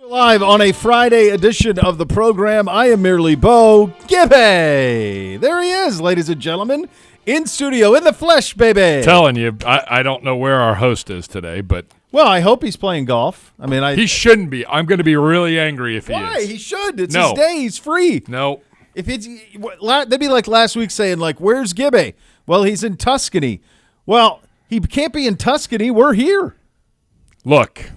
Live on a Friday edition of the program. I am merely Bo Gibby. There he is, ladies and gentlemen, in studio, in the flesh, baby. Telling you, I don't know where our host is today, but Well, I hope he's playing golf. I mean, he shouldn't be. I'm going to be really angry if he why? is. He should. It's No. his day. He's free. No. If it's that'd be like last week saying, like, where's Gibby? Well, he's in Tuscany. Well, he can't be in Tuscany. We're here. Look,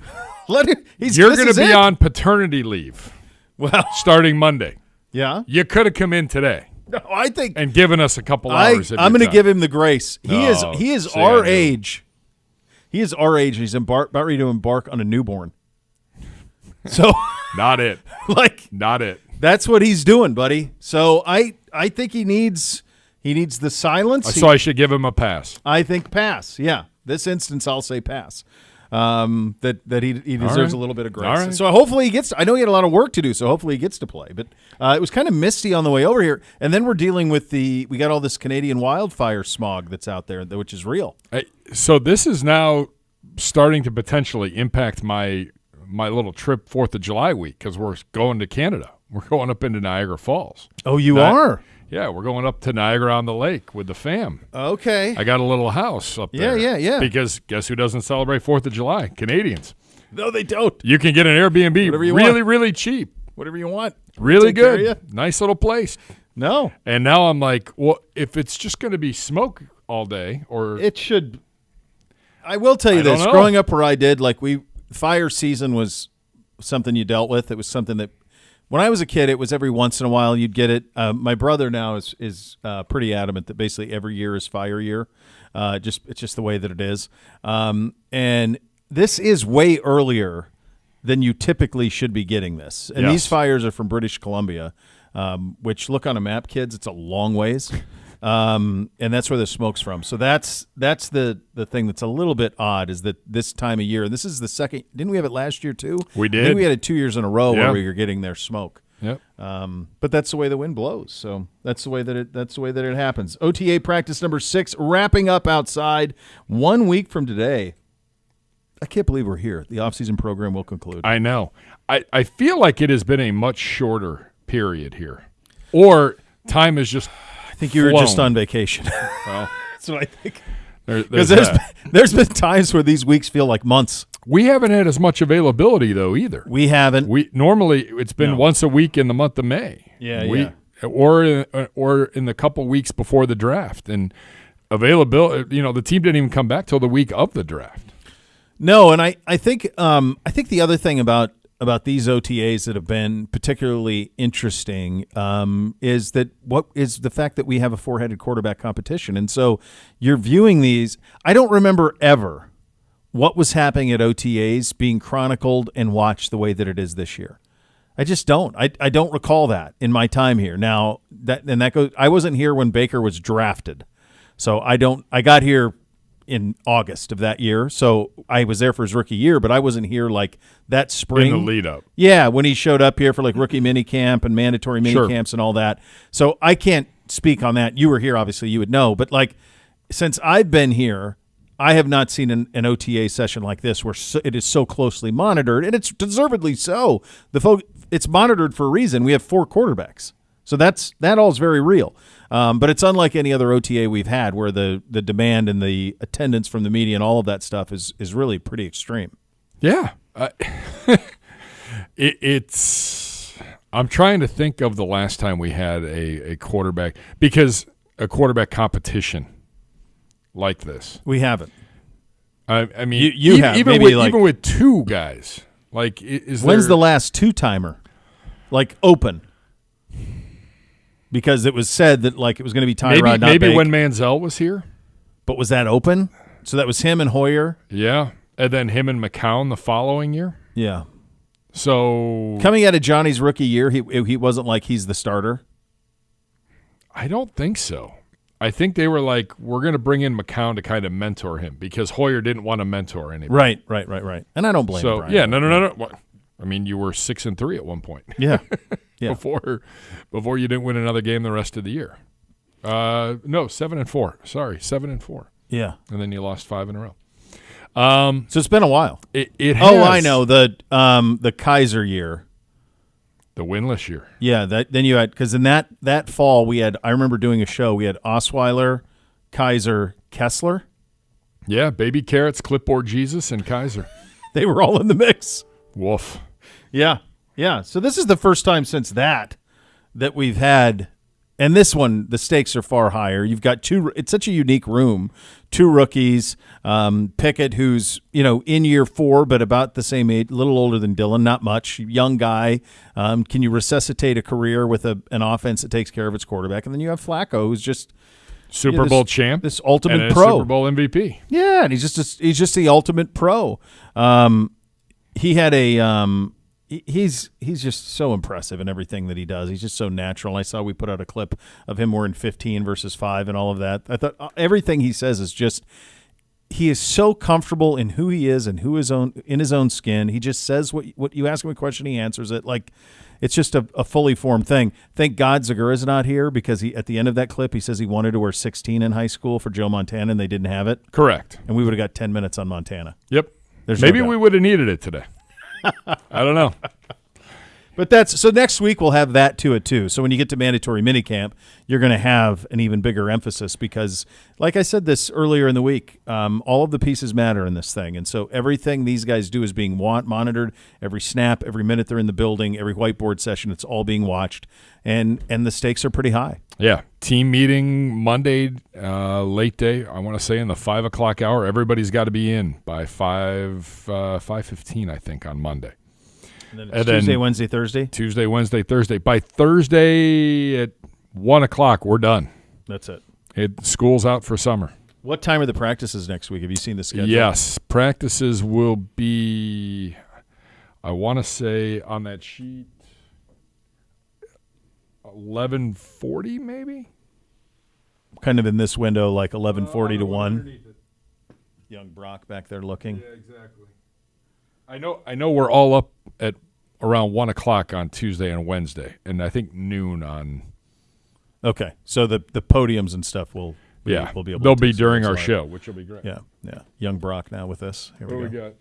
Let him. you're going to be on paternity leave Well, starting Monday. yeah. You could have come in today No, I think and given us a couple hours. I'm going to give him the grace. He is see, our I knew. age. He is our age. He's about ready to embark on a newborn. So, Not it. like, Not it. that's what he's doing, buddy. So I think he needs the silence. So I should give him a pass. I think pass. Yeah, this instance I'll say pass. That he deserves right. a little bit of grace. All right. So hopefully he gets. I know he had a lot of work to do, so hopefully he gets to play. But it was kind of misty on the way over here, and then we're dealing with we got all this Canadian wildfire smog that's out there, which is real. So this is now starting to potentially impact my little trip 4th of July week because we're going to Canada. We're going up into Niagara Falls. Oh, you are? Yeah, we're going up to Niagara on the Lake with the fam. Okay. I got a little house up there. Yeah. Because guess who doesn't celebrate 4th of July? Canadians. No, they don't. You can get an Airbnb Whatever you really, want. really cheap. Whatever you want. Really Take care of good. Nice little place. No, And now I'm like, well, if it's just going to be smoke all day or it should. I will tell you I don't this. know. Growing up where I did, fire season was something you dealt with. It was something that, when I was a kid, it was every once in a while you'd get it. My brother now is pretty adamant that basically every year is fire year. It's just the way that it is. And this is way earlier than you typically should be getting this. And Yes. these fires are from British Columbia, which, look on a map, kids, it's a long ways. And that's where the smoke's from. So that's the thing that's a little bit odd is that this time of year, and this is the second. Didn't we have it last year too? We I did. think we had it 2 years in a row Yeah. where we were getting their smoke. Yep. But that's the way the wind blows. So that's the way that it happens. OTA practice number 6 wrapping up outside 1 week from today. I can't believe we're here. The offseason program will conclude. I know. I feel like it has been a much shorter period here. Or time is just I think you were flown. just on vacation. Well, That's what I think. there's Because that. there's been times where these weeks feel like months. We haven't had as much availability though either. We haven't. We normally it's been No. once a week in the month of May. Yeah. Or in the couple weeks before the draft, and availability. The team didn't even come back till the week of the draft. No, and I think the other thing about these OTAs that have been particularly interesting is the fact that we have a 4-headed quarterback competition, and so you're viewing these. I don't remember ever what was happening at OTAs being chronicled and watched the way that it is this year. I just don't. I don't recall that in my time here. Now that goes. I wasn't here when Baker was drafted, so I don't. I got here in August of that year, so I was there for his rookie year, but I wasn't here like that spring. In the lead up. Yeah, when he showed up here for like rookie mini camp and mandatory mini Sure. camps and all that. So I can't speak on that. You were here, obviously, you would know. But since I've been here, I have not seen an OTA session like this where it is so closely monitored, and it's deservedly so. It's monitored for a reason. We have 4 quarterbacks. So that all is very real. But it's unlike any other OTA we've had where the demand and the attendance from the media and all of that stuff is really pretty extreme. Yeah. I'm trying to think of the last time we had a quarterback, because a quarterback competition like this. We haven't. I mean, You have, even maybe even with 2 guys. Like, is When's there, the last 2-timer? Like open. Because it was said that it was going to be Tyrod, not maybe Bake. when Manziel was here? But was that open? So that was him and Hoyer? Yeah. And then him and McCown the following year? Yeah. So Coming out of Johnny's rookie year, he wasn't like he's the starter? I don't think so. I think they were like, we're going to bring in McCown to kind of mentor him because Hoyer didn't want to mentor anybody. Right. And I don't blame him, So, Brian. yeah, no. Well, I mean, you were 6-3 at one point. Yeah. Yeah. Before you didn't win another game the rest of the year. No, 7-4. Sorry, 7-4. Yeah. And then you lost 5 in a row. So it's been a while. It has. Oh, I know the Kaiser year. The winless year. Yeah, then you had because in that fall we had. I remember doing a show. We had Osweiler, Kaiser, Kessler. Yeah, Baby Carrots, Clipboard Jesus, and Kaiser. They were all in the mix. Woof. Yeah. So this is the first time since that we've had, and this one the stakes are far higher. You've got two. It's such a unique room. Two rookies. Pickett, who's in year 4, but about the same age, a little older than Dylan, not much. Young guy. Can you resuscitate a career with an offense that takes care of its quarterback? And then you have Flacco, who's just Super Bowl champ. this ultimate and a pro. Super Bowl MVP. Yeah, and he's just the ultimate pro. He had a he's just so impressive in everything that he does. He's just so natural. I saw we put out a clip of him wearing 15 versus 5 and all of that. I thought everything he says is just he is so comfortable in who he is and in his own skin. He just says what you ask him a question, he answers it. Like it's just a fully formed thing. Thank God Zagura's not here because at the end of that clip he says he wanted to wear 16 in high school for Joe Montana and they didn't have it. Correct. And we would have got 10 minutes on Montana. Yep. There's Maybe no doubt. we would have needed it today. I don't know. But so next week we'll have that to it too. So when you get to mandatory minicamp, you're going to have an even bigger emphasis because, like I said this earlier in the week, all of the pieces matter in this thing. And so everything these guys do is being monitored. Every snap, every minute they're in the building, every whiteboard session, it's all being watched. And the stakes are pretty high. Yeah. Team meeting Monday, late day. I want to say in the 5 o'clock hour. Everybody's got to be in by 5:15, I think, on Monday. And then it's Tuesday, Wednesday, Thursday? Tuesday, Wednesday, Thursday. By Thursday at 1 o'clock, we're done. That's it. School's out for summer. What time are the practices next week? Have you seen the schedule? Yes. Practices will be, I want to say on that sheet, 11:40 maybe? Kind of in this window, like 11:40 to 1. Young Brock back there looking. Yeah, exactly. I know we're all up at around 1 o'clock on Tuesday and Wednesday, and I think noon on. Okay, so the podiums and stuff will be able. They'll to be take during some our live. show, which will be great. Yeah. Young Brock now with us. Here we go.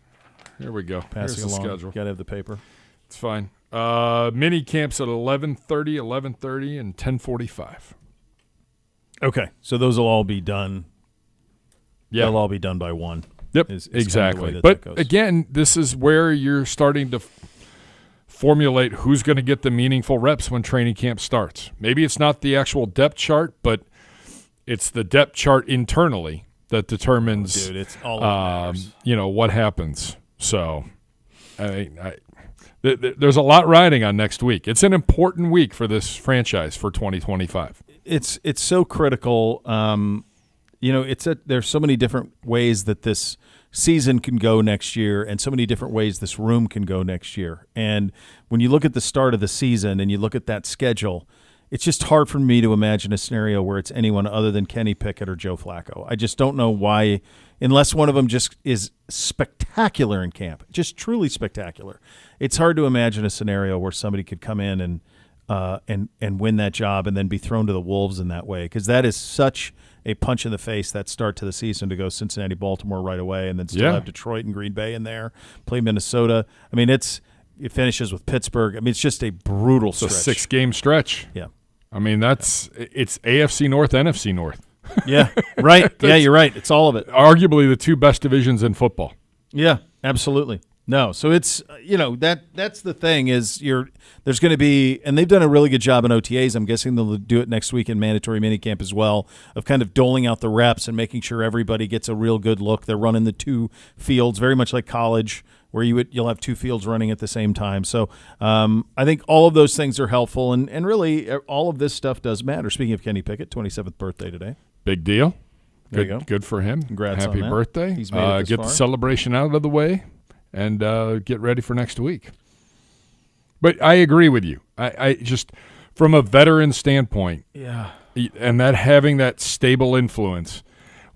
Here we go. Passing Here's the along. schedule. Got to have the paper. It's fine. Mini camps at 11:30, and 10:45. Okay, so those will all be done. Yeah. They'll all be done by 1. Yep, is kind of the exactly. way that But goes. again, this is where you're starting to formulate who's going to get the meaningful reps when training camp starts. Maybe it's not the actual depth chart, but it's the depth chart internally that determines, Dude, it's all that matters. what happens. So, there's a lot riding on next week. It's an important week for this franchise for 2025. It's so critical. There's so many different ways that this season can go next year and so many different ways this room can go next year. And when you look at the start of the season and you look at that schedule, it's just hard for me to imagine a scenario where it's anyone other than Kenny Pickett or Joe Flacco. I just don't know why, unless one of them just is spectacular in camp, just truly spectacular. It's hard to imagine a scenario where somebody could come in and win that job and then be thrown to the wolves in that way, because that is such a punch in the face, that start to the season, to go Cincinnati, Baltimore right away, and then still have Detroit and Green Bay in there, play Minnesota. I mean, it finishes with Pittsburgh. I mean, it's just a brutal stretch. It's a 6-game stretch. Yeah. I mean, it's AFC North, NFC North. Yeah, right. Yeah, you're right. It's all of it. Arguably the two best divisions in football. Yeah, absolutely. No, so it's that's the thing is there's going to be, and they've done a really good job in OTAs. I'm guessing they'll do it next week in mandatory minicamp as well, of kind of doling out the reps and making sure everybody gets a real good look. They're running the 2 fields, very much like college, where you'll have 2 fields running at the same time. So I think all of those things are helpful, and really all of this stuff does matter. Speaking of Kenny Pickett, 27th birthday today. Big deal. There you go. Good for him. Congrats Happy on that. birthday. He's made it this get far. the celebration out of the way and get ready for next week. But I agree with you. I just, from a veteran standpoint, Yeah. and that having that stable influence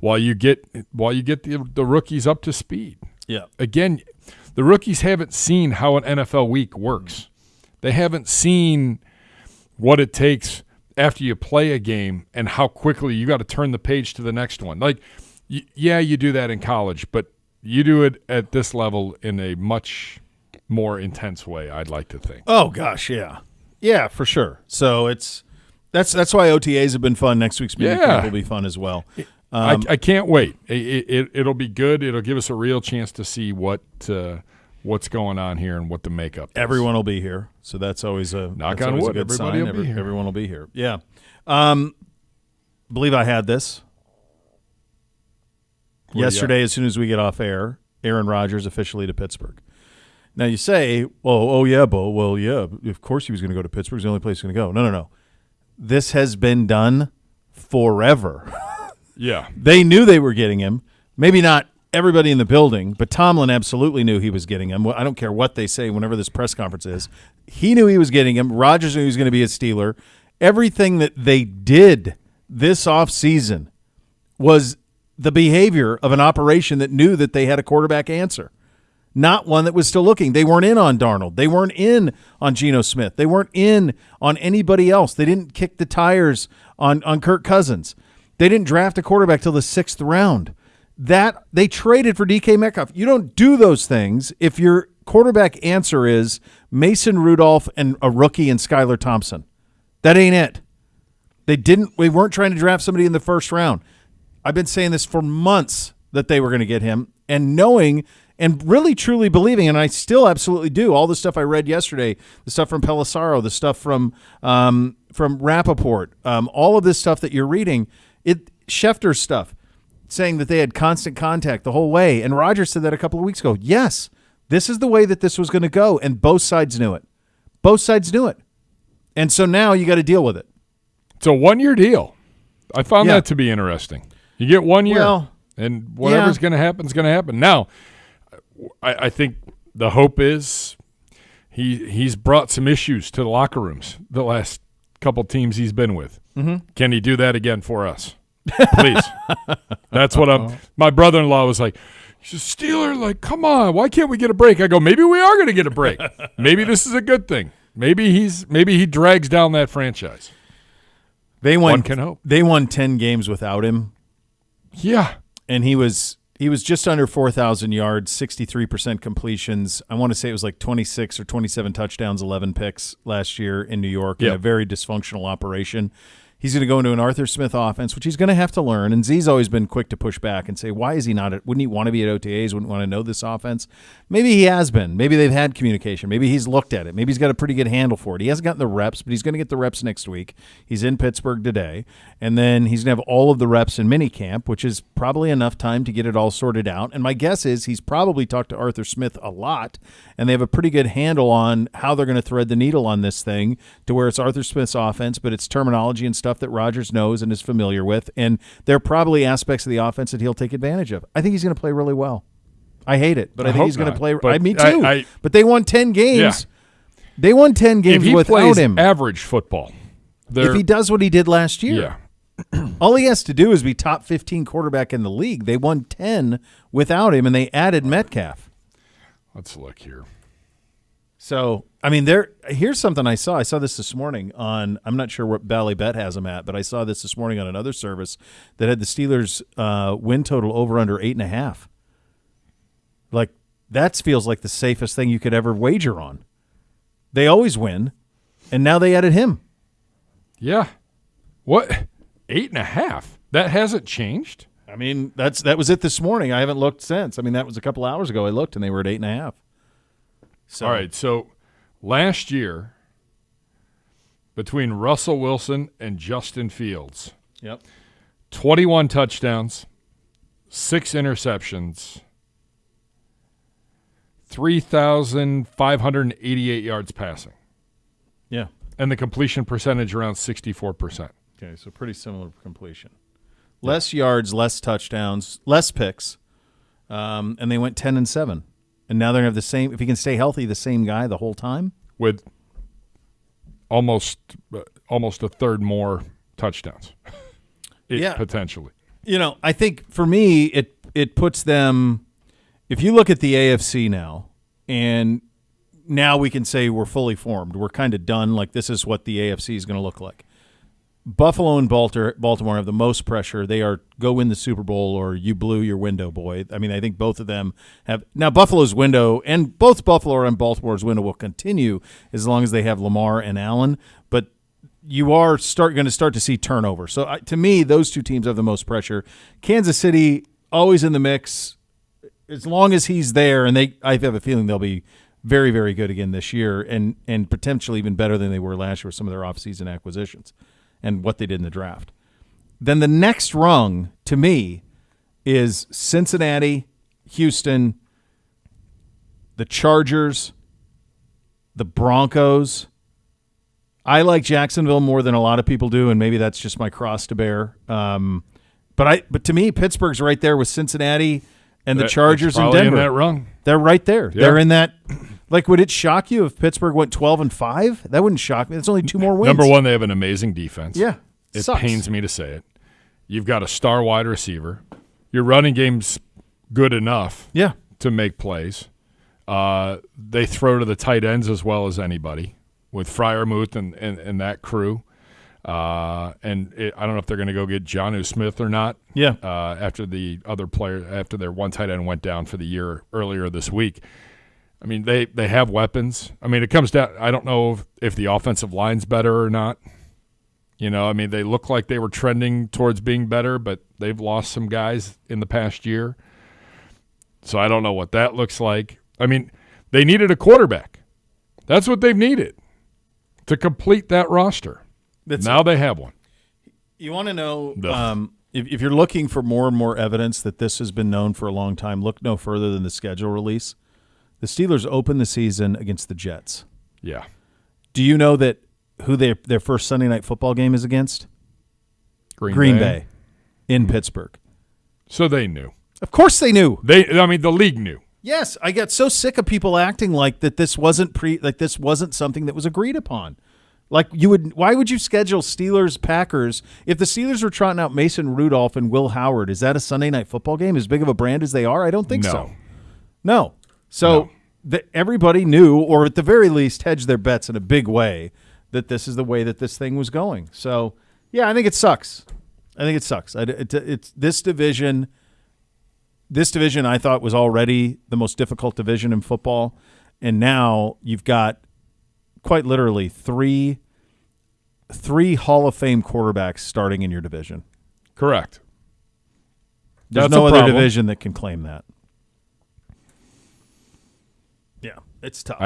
while you get the rookies up to speed. Yeah. Again, the rookies haven't seen how an NFL week works. They haven't seen what it takes after you play a game and how quickly you got to turn the page to the next one. Like, you do that in college, but you do it at this level in a much more intense way, I'd like to think. Oh gosh, yeah, yeah, for sure. So that's why OTAs have been fun. Next week's meeting camp will be fun as well. I can't wait. It'll be good. It'll give us a real chance to see what's going on here and what the makeup is. Everyone will be here, so that's always a knock on wood. Good Everybody sign. will be here. Everyone will be here. Yeah. Believe I had this yesterday. As soon as we get off air, Aaron Rodgers officially to Pittsburgh. Now you say, "Oh yeah, Bo. Well, yeah, of course he was going to go to Pittsburgh. It's the only place he's going to go." No. This has been done forever. Yeah. They knew they were getting him. Maybe not everybody in the building, but Tomlin absolutely knew he was getting him. I don't care what they say whenever this press conference is. He knew he was getting him. Rodgers knew he was going to be a Steeler. Everything that they did this offseason was the behavior of an operation that knew that they had a quarterback answer, not one that was still looking. They weren't in on Darnold. They weren't in on Geno Smith. They weren't in on anybody else. They didn't kick the tires on Kirk Cousins. They didn't draft a quarterback till the 6th round. That they traded for DK Metcalf. You don't do those things if your quarterback answer is Mason Rudolph and a rookie and Skylar Thompson. That ain't it. We weren't trying to draft somebody in the 1st round. I've been saying this for months that they were going to get him, and knowing and really truly believing, and I still absolutely do. All the stuff I read yesterday, the stuff from Pelissaro, the stuff from Rappaport, all of this stuff that you're reading, Schefter's stuff, saying that they had constant contact the whole way. And Rodgers said that a couple of weeks ago. Yes, this is the way that this was going to go, and both sides knew it. Both sides knew it. And so now you got to deal with it. It's a 1-year deal. I found that to be interesting. You get 1 year, and whatever's going to happen is going to happen. Now, I think the hope is he's brought some issues to the locker rooms the last couple teams he's been with. Mm-hmm. Can he do that again for us? Please. That's what my brother-in-law was like, he's a Steeler, like, come on, why can't we get a break? I go, maybe we are going to get a break. Maybe this is a good thing. Maybe he drags down that franchise. One can hope. They won 10 games without him. Yeah. And he was just under 4,000 yards, 63% completions. I want to say it was like 26 or 27 touchdowns, 11 picks last year in New York in a very dysfunctional operation. He's going to go into an Arthur Smith offense, which he's going to have to learn. And Z's always been quick to push back and say, why is he not? Wouldn't he want to be at OTAs? Wouldn't want to know this offense? Maybe he has been. Maybe they've had communication. Maybe he's looked at it. Maybe he's got a pretty good handle for it. He hasn't gotten the reps, but he's going to get the reps next week. He's in Pittsburgh today. And then he's going to have all of the reps in minicamp, which is probably enough time to get it all sorted out. And my guess is he's probably talked to Arthur Smith a lot, and they have a pretty good handle on how they're going to thread the needle on this thing to where it's Arthur Smith's offense, but it's terminology and stuff that Rodgers knows and is familiar with, and there are probably aspects of the offense that he'll take advantage of. I think he's going to play really well. I hate it, but I think he's going to play. Me too. But they won 10 games. Yeah. They won 10 games without him. Average football. If he does what he did last year, yeah. All he has to do is be top 15 quarterback in the league. They won 10 without him, and they added Metcalf. Let's look here. So, I mean, here's something I saw. I saw this morning on, I'm not sure what Bally Bet has them at, but I saw this morning on another service that had the Steelers win total over under 8.5. Like, that feels like the safest thing you could ever wager on. They always win, and now they added him. Yeah. What? 8.5? That hasn't changed? I mean, that was it this morning. I haven't looked since. I mean, that was a couple hours ago. I looked, and they were at 8.5. So. All right, so last year, between Russell Wilson and Justin Fields, 21 touchdowns, 6 interceptions, 3,588 yards passing. Yeah. And the completion percentage around 64%. Okay, so pretty similar completion. Less yards, less touchdowns, less picks, and they went 10-7. And now they're going to have the same, if he can stay healthy, the same guy the whole time? With almost a third more touchdowns. Potentially. You know, I think for me, it puts them, if you look at the AFC now, and now we can say we're fully formed. We're kind of done. Like, this is what the AFC is going to look like. Buffalo and Baltimore have the most pressure. They are go win the Super Bowl or you blew your window, boy. I mean, I think both of them have – now Buffalo's window and both Buffalo and Baltimore's window will continue as long as they have Lamar and Allen. But you are going to start to see turnover. So to me, those two teams have the most pressure. Kansas City always in the mix as long as he's there, and I have a feeling they'll be very, very good again this year and potentially even better than they were last year with some of their offseason acquisitions and what they did in the draft. Then the next rung, to me, is Cincinnati, Houston, the Chargers, the Broncos. I like Jacksonville more than a lot of people do, and maybe that's just my cross to bear. But to me, Pittsburgh's right there with Cincinnati and the Chargers and Denver. In that rung. They're right there. Yeah. They're in that. Like, would it shock you if Pittsburgh went 12-5? That wouldn't shock me. It's only 2 more wins. Number one, they have an amazing defense. Yeah. It sucks. pains me to say it. You've got a star wide receiver. Your running game's good enough Yeah. to make plays. They throw to the tight ends as well as anybody with Freiermuth and that crew. I don't know if they're going to go get Jonnu Smith or not. Yeah. After their one tight end went down for the year earlier this week. I mean, they have weapons. I mean, it comes down. I don't know if the offensive line's better or not. You know, I mean, they look like they were trending towards being better, but they've lost some guys in the past year. So I don't know what that looks like. I mean, they needed a quarterback. That's what they've needed to complete that roster. Now they have one. You want to know if you're looking for more and more evidence that this has been known for a long time, look no further than the schedule release. The Steelers open the season against the Jets. Yeah. Do you know that who their first Sunday night football game is against? Green Bay in Pittsburgh. So they knew. Of course they knew. The league knew. Yes, I got so sick of people acting like that this wasn't something that was agreed upon. Like why would you schedule Steelers Packers if the Steelers were trotting out Mason Rudolph and Will Howard? Is that a Sunday night football game as big of a brand as they are? I don't think so. No. So everybody knew, or at the very least, hedged their bets in a big way that this is the way that this thing was going. So yeah, I think it sucks. It's this division. This division I thought was already the most difficult division in football, and now you've got quite literally three Hall of Fame quarterbacks starting in your division. Correct. There's That's no a other problem. division that can claim that. Yeah, it's tough.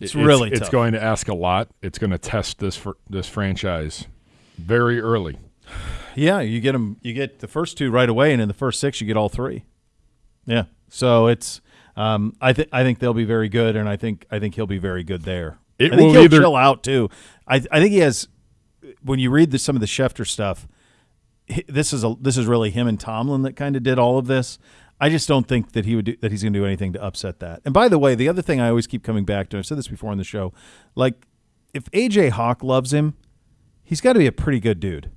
It's really tough. It's going to ask a lot. It's going to test this franchise very early. Yeah, you get them. You get the first 2 right away, and in the first 6, you get all 3. Yeah, so it's. I think they'll be very good, and I think he'll be very good there. I think he'll chill out too. I think he has. When you read some of the Schefter stuff, this is really him and Tomlin that kind of did all of this. I just don't think that he's going to do anything to upset that. And by the way, the other thing I always keep coming back to, I've said this before on the show, like if AJ Hawk loves him, he's got to be a pretty good dude.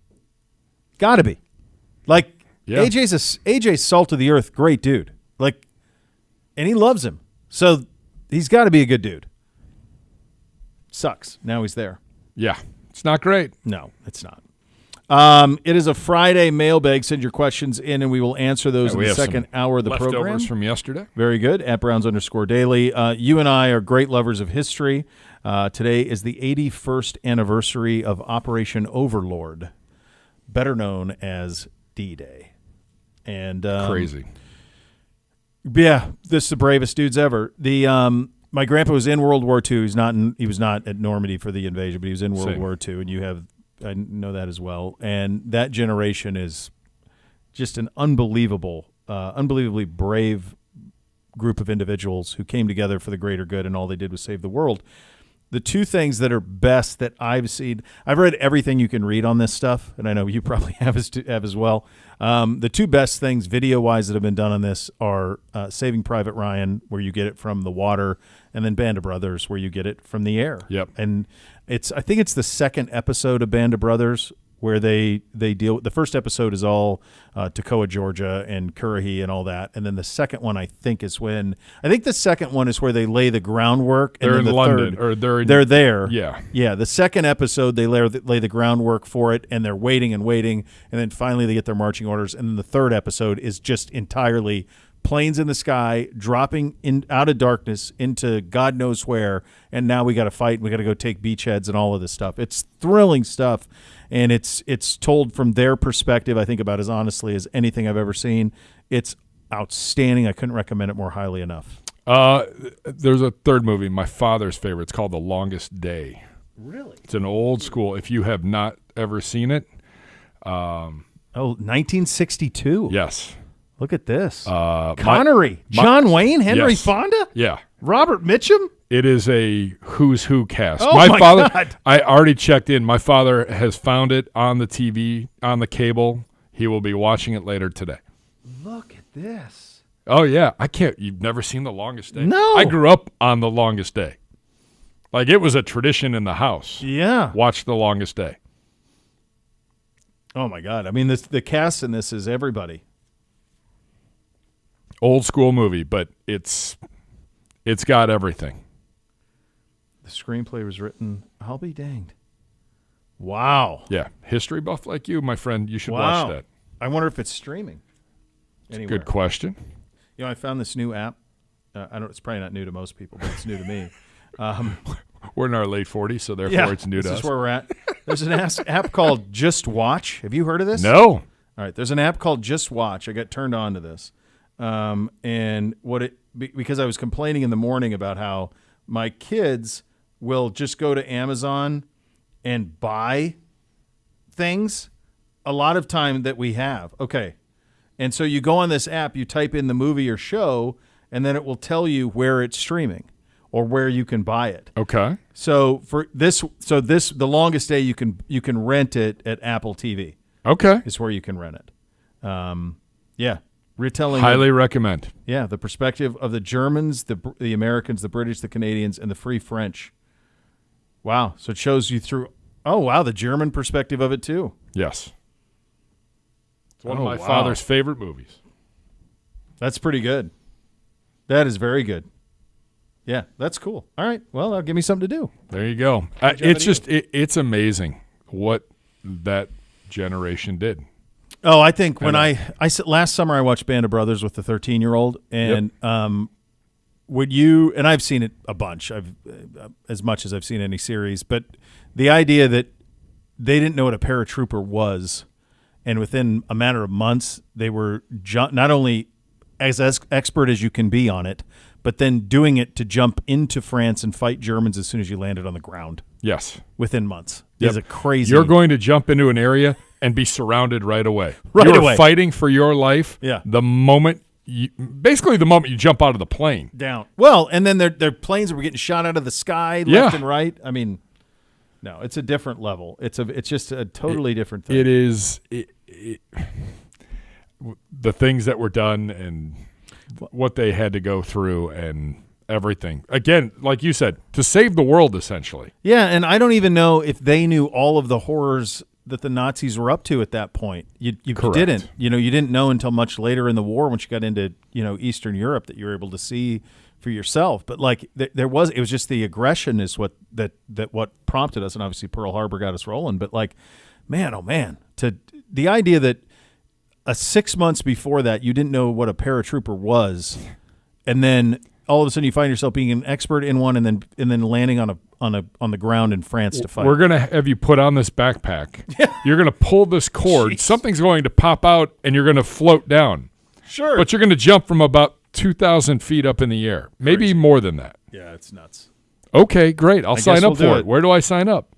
Got to be. Like AJ's salt of the earth, great dude. Like, and he loves him, so he's got to be a good dude. Sucks. Now he's there. Yeah, it's not great. No, it's not. It is a Friday mailbag. Send your questions in, and we will answer those in the second hour of the program. Leftovers from yesterday. Very good. At Browns_Daily. You and I are great lovers of history. Today is the 81st anniversary of Operation Overlord, better known as D-Day. And crazy. Yeah, this is the bravest dudes ever. My grandpa was in World War II. He was not at Normandy for the invasion, but he was in World War II, and I know that as well. And that generation is just an unbelievably brave group of individuals who came together for the greater good, and all they did was save the world. The 2 things that are best that I've seen, I've read everything you can read on this stuff, and I know you probably have as well. The 2 best things video-wise that have been done on this are Saving Private Ryan, where you get it from the water, and then Band of Brothers, where you get it from the air. Yep. And I think it's the second episode of Band of Brothers where they deal. The first episode is all Toccoa, Georgia, and Currahee and all that, and then the second one I think is where they lay the groundwork. They're and then in the London, third, or they're there. Yeah. The second episode they lay the groundwork for it, and they're waiting, and then finally they get their marching orders, and then the third episode is just entirely planes in the sky, dropping out of darkness into God knows where, and now we got to fight, and we got to go take beachheads and all of this stuff. It's thrilling stuff, and it's told from their perspective, I think, about as honestly as anything I've ever seen. It's outstanding. I couldn't recommend it more highly enough. There's a third movie, my father's favorite. It's called The Longest Day. Really? It's an old school. If you have not ever seen it, 1962. yes. Look at this. Connery, John Wayne, Henry yes. Fonda, Yeah. Robert Mitchum. It is a who's who cast. Oh, my father, God. I already checked in. My father has found it on the TV, on the cable. He will be watching it later today. Look at this. Oh, yeah. You've never seen The Longest Day? No. I grew up on The Longest Day. Like, it was a tradition in the house. Yeah. Watch The Longest Day. Oh, my God. I mean, the cast in this is everybody. Old school movie, but it's got everything. The screenplay was written, I'll be danged. Wow. Yeah. History buff like you, my friend, you should Wow. watch that. I wonder if it's streaming anywhere. Good question. You know, I found this new app. It's probably not new to most people, but it's new to me. We're in our late 40s, so therefore it's new to this us. is where we're at. There's an app called Just Watch. Have you heard of this? No. All right. There's an app called Just Watch. I got turned on to this. And because I was complaining in the morning about how my kids will just go to Amazon and buy things a lot of time that we have. Okay. And so you go on this app, you type in the movie or show, and then it will tell you where it's streaming or where you can buy it. Okay. So for this, The Longest Day, you can rent it at Apple TV. Okay. Is where you can rent it. Yeah. Retelling Highly recommend. Yeah, the perspective of the Germans, the Americans, the British, the Canadians, and the Free French. Wow. So it shows you through, the German perspective of it too. Yes. It's one of Oh, my wow. father's favorite movies. That's pretty good. That is very good. Yeah, that's cool. All right. Well, that'll give me something to do. There you go. job, It's amazing what that generation did. Oh, I think when I said last summer I watched Band of Brothers with the 13-year-old, and would you? And I've seen it a bunch. I've as much as I've seen any series, but the idea that they didn't know what a paratrooper was, and within a matter of months they were not only as expert as you can be on it, but then doing it to jump into France and fight Germans as soon as you landed on the ground. Yes. Within months. Yep. Is a crazy. You're going to jump into an area and be surrounded right away. Right You're away. fighting for your life. Yeah. The moment you jump out of the plane. Down. Well, and then their planes were getting shot out of the sky left and right. I mean, no, it's a different level. It's just a totally different thing. It is the things that were done and what they had to go through and everything. Again, like you said, to save the world, essentially. Yeah, and I don't even know if they knew all of the horrors that the Nazis were up to at that point. You Correct. didn't. You didn't know until much later in the war, once you got into Eastern Europe, that you were able to see for yourself. But like it was just the aggression is what prompted us, and obviously Pearl Harbor got us rolling. But like, man, oh man, to the idea that 6 months before that you didn't know what a paratrooper was, and then all of a sudden you find yourself being an expert in one, and then landing on the ground in France to fight. We're gonna have you put on this backpack. You're gonna pull this cord. Jeez. Something's going to pop out, and you're gonna float down. Sure, But you're gonna jump from about 2,000 feet up in the air, maybe more than that. yeah, it's nuts. Okay, great. I'll sign guess up we'll do for it. it. Where do I sign up?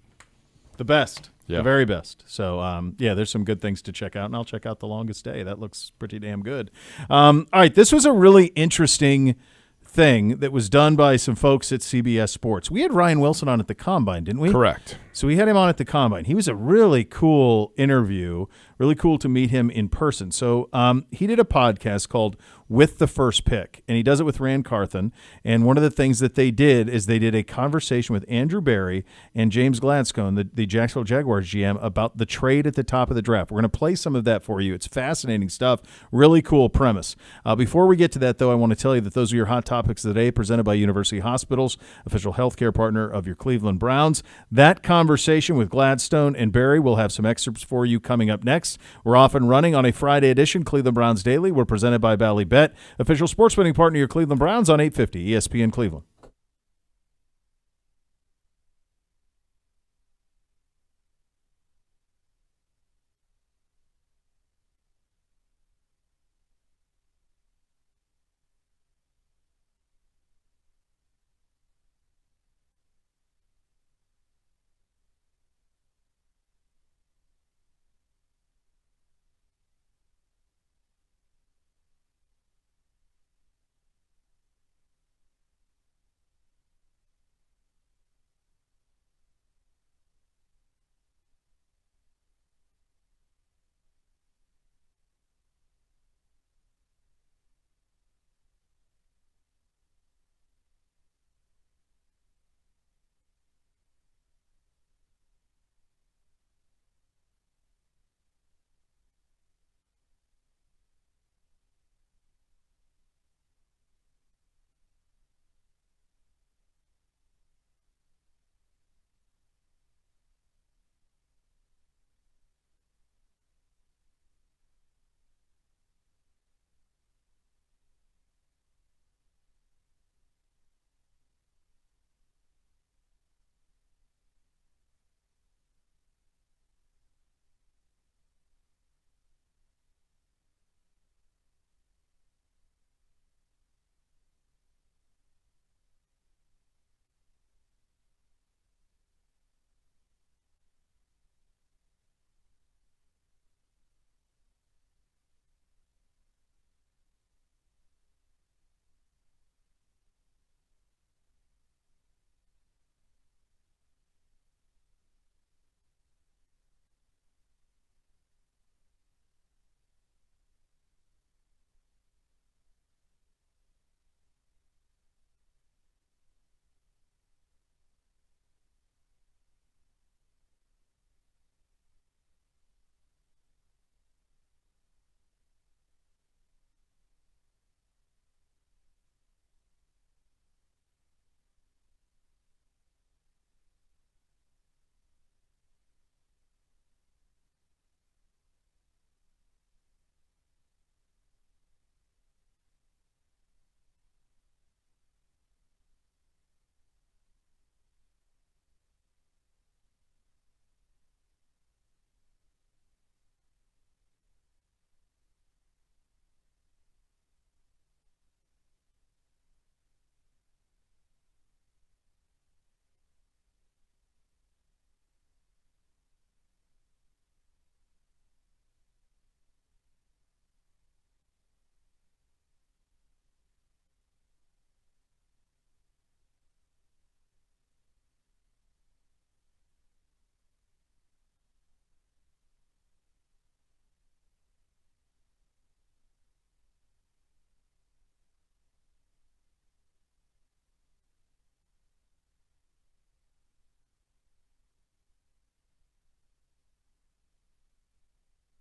The best. Yeah. The very best. So, there's some good things to check out, and I'll check out The Longest Day. That looks pretty damn good. All right, this was a really interesting thing that was done by some folks at CBS Sports. We had Ryan Wilson on at the Combine, didn't we? Correct. So we had him on at the Combine. He was a really cool interview, really cool to meet him in person. So he did a podcast called With the First Pick, and he does it with Rand Carthon. And one of the things that they did is they did a conversation with Andrew Berry and James Gladstone, the Jacksonville Jaguars GM, about the trade at the top of the draft. We're going to play some of that for you. It's fascinating stuff. Really cool premise. Before we get to that, though, I want to tell you that those are your hot topics of the day, presented by University Hospitals, official healthcare partner of your Cleveland Browns. That conversation with Gladstone and Berry, will have some excerpts for you coming up next. We're off and running on a Friday edition, Cleveland Browns Daily. We're presented by Bally Bet, official sports betting partner of your Cleveland Browns on 850 ESPN Cleveland.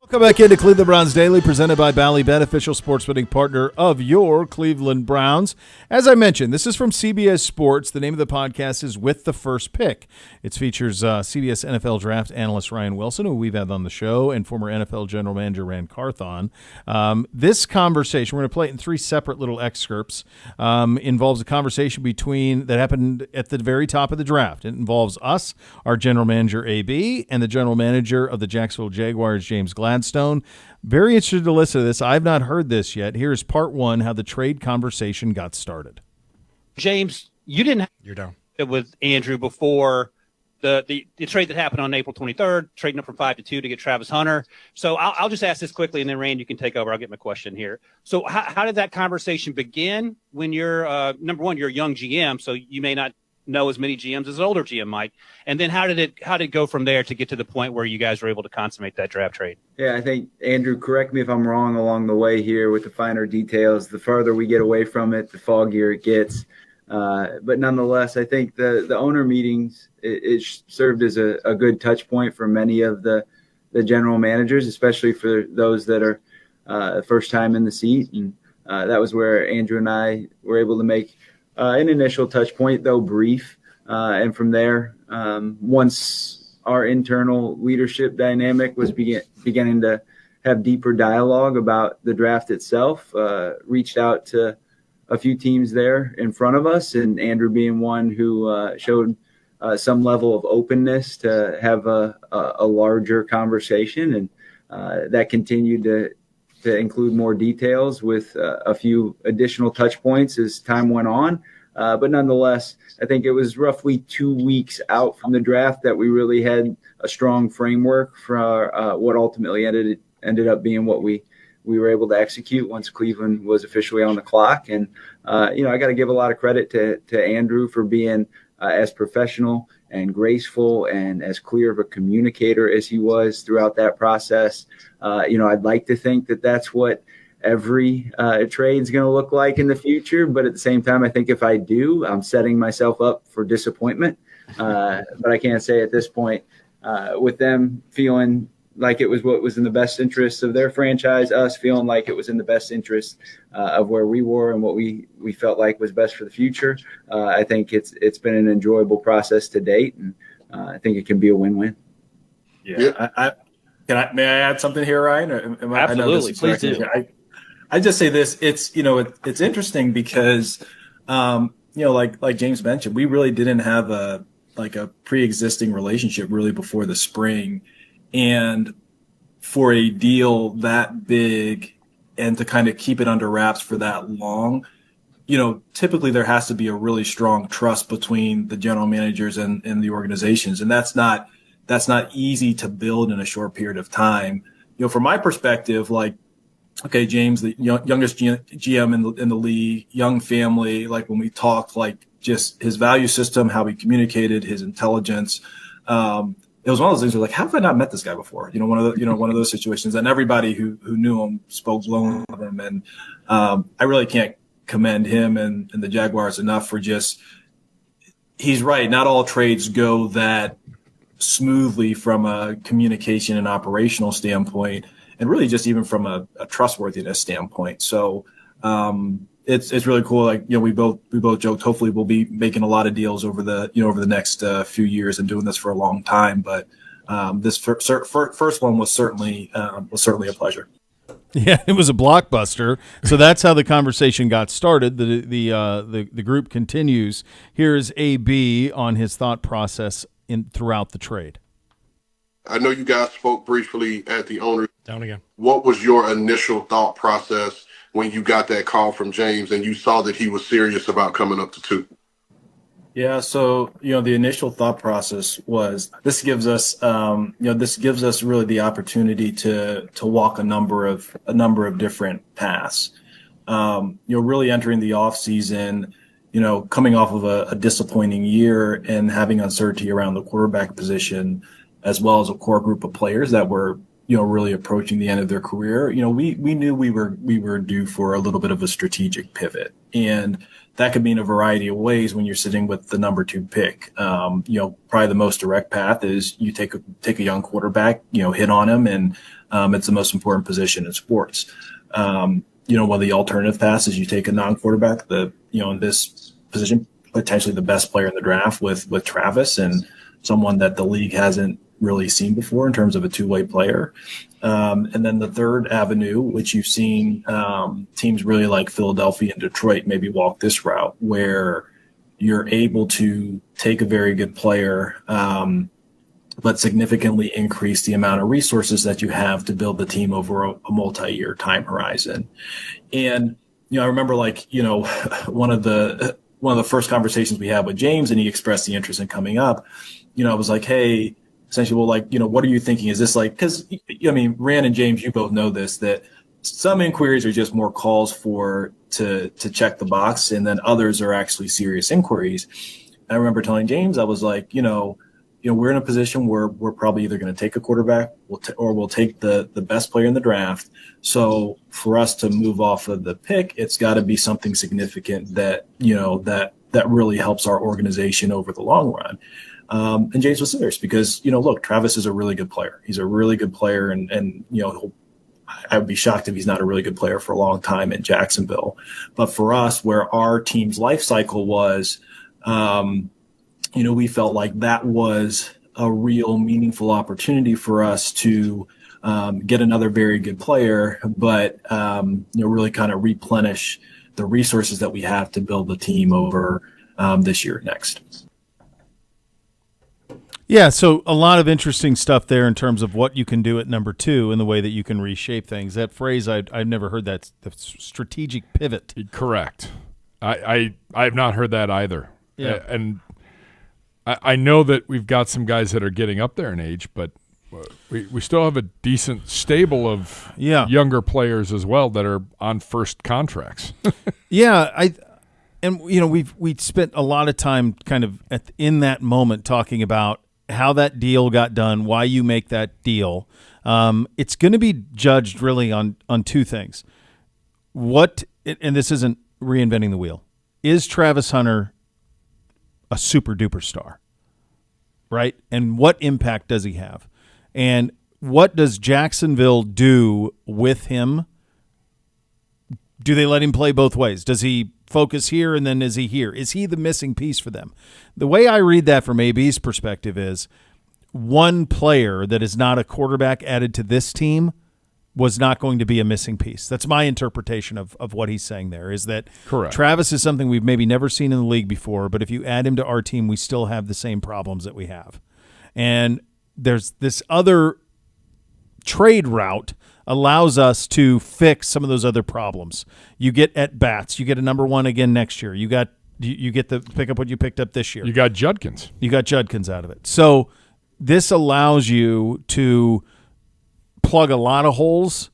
Welcome back into Cleveland Browns Daily, presented by Bally Bet, official sports betting partner of your Cleveland Browns. As I mentioned, this is from CBS Sports. The name of the podcast is With the First Pick. It features CBS NFL draft analyst Ryan Wilson, who we've had on the show, and former NFL general manager Rand Carthon. This conversation, we're going to play it in three separate little excerpts, involves a conversation that happened at the very top of the draft. It involves us, our general manager AB, and the general manager of the Jacksonville Jaguars, James Gladstone. Very interested to listen to this. I've not heard this yet. Here's part one, how the trade conversation got started. James, you didn't have You're down. it with Andrew before the trade that happened on April 23rd, trading up from 5 to 2 to get Travis Hunter. So I'll just ask this quickly, and then, Rand, you can take over. I'll get my question here. So how did that conversation begin when you're, number one, you're a young GM, so you may not know as many GMs as an older GM might. And then how did it go from there to get to the point where you guys were able to consummate that draft trade? Yeah, I think, Andrew, correct me if I'm wrong along the way here with the finer details. The farther we get away from it, the foggier it gets. But nonetheless, I think the owner meetings, it served as a good touch point for many of the general managers, especially for those that are first time in the seat. And that was where Andrew and I were able to make an initial touch point, though brief. And from there, once our internal leadership dynamic was beginning to have deeper dialogue about the draft itself, reached out to a few teams there in front of us, and Andrew being one who showed some level of openness to have a larger conversation. And that continued to include more details with a few additional touch points as time went on. But nonetheless, I think it was roughly 2 weeks out from the draft that we really had a strong framework for what ultimately ended up being what we were able to execute once Cleveland was officially on the clock. And, I got to give a lot of credit to Andrew for being as professional and graceful and as clear of a communicator as he was throughout that process. I'd like to think that that's what every trade is going to look like in the future. But at the same time, I think if I do, I'm setting myself up for disappointment. But I can't say at this point, with them feeling like it was what was in the best interest of their franchise, us feeling like it was in the best interest of where we were and what we felt like was best for the future. I think it's been an enjoyable process to date, and I think it can be a win-win. Yeah. May I add something here, Ryan? Or Absolutely, please do. I just say this. It's interesting because, like James mentioned, we really didn't have a pre-existing relationship really before the spring. And for a deal that big and to kind of keep it under wraps for that long, typically there has to be a really strong trust between the general managers and the organizations. And that's not easy to build in a short period of time. From my perspective, okay, James, the youngest GM in the league, young family, when we talked, just his value system, how he communicated, his intelligence, it was one of those things where how have I not met this guy before? One of those situations, and everybody who knew him spoke glowingly of him. And I really can't commend him and the Jaguars enough for he's right. Not all trades go that smoothly from a communication and operational standpoint, and really just even from a trustworthiness standpoint. So it's really cool. We both joked, hopefully we'll be making a lot of deals over the next few years and doing this for a long time. But this first one was certainly a pleasure. Yeah, it was a blockbuster. So that's how the conversation got started. The group continues. Here's AB on his thought process throughout the trade. I know you guys spoke briefly at the owner. Down again. What was your initial thought process when you got that call from James and you saw that he was serious about coming up to 2? Yeah. So, the initial thought process was this gives us really the opportunity to walk a number of different paths. Really entering the off season, coming off of a disappointing year and having uncertainty around the quarterback position, as well as a core group of players that were, really approaching the end of their career. We knew we were due for a little bit of a strategic pivot, and that could mean a variety of ways when you're sitting with the number 2 pick. Probably the most direct path is you take a young quarterback, hit on him, and it's the most important position in sports. One of the alternative paths is you take a non-quarterback, in this position, potentially the best player in the draft with Travis, and someone that the league hasn't really seen before in terms of a two-way player. And then the third avenue, which you've seen teams really like Philadelphia and Detroit maybe walk this route, where you're able to take a very good player, but significantly increase the amount of resources that you have to build the team over a multi-year time horizon. And, I remember one of the first conversations we had with James, and he expressed the interest in coming up. I was like, hey, essentially, what are you thinking? Is this because, Rand and James, you both know this, that some inquiries are just more calls to check the box, and then others are actually serious inquiries. I remember telling James, I was like, we're in a position where we're probably either going to take a quarterback or we'll take the best player in the draft. So for us to move off of the pick, it's got to be something significant that really helps our organization over the long run. And James was serious because, look, Travis is a really good player. He's a really good player. And I would be shocked if he's not a really good player for a long time in Jacksonville. But for us, where our team's life cycle was, we felt like that was a real meaningful opportunity for us to get another very good player, but really kind of replenish the resources that we have to build the team over this year next. Yeah, so a lot of interesting stuff there in terms of what you can do at number 2 and the way that you can reshape things. That phrase, I've never heard that, the strategic pivot. Correct. I have not heard that either. Yeah. And I know that we've got some guys that are getting up there in age, but we still have a decent stable of younger players as well that are on first contracts. Yeah, we spent a lot of time kind of in that moment talking about how that deal got done, why you make that deal. It's going to be judged really on 2 things. And this isn't reinventing the wheel. Is Travis Hunter a super duper star, right? And what impact does he have? And what does Jacksonville do with him? Do they let him play both ways? Does he focus here and then is he here? Is he the missing piece for them? The way I read that from AB's perspective is one player that is not a quarterback added to this team was not going to be a missing piece. That's my interpretation of what he's saying there, is that Correct. Travis is something we've maybe never seen in the league before, but if you add him to our team, we still have the same problems that we have. And there's this other trade route allows us to fix some of those other problems. You get at bats. You get a number 1 again next year. You get the pick up what you picked up this year. You got Judkins. You got Judkins out of it. So this allows you to plug a lot of holes,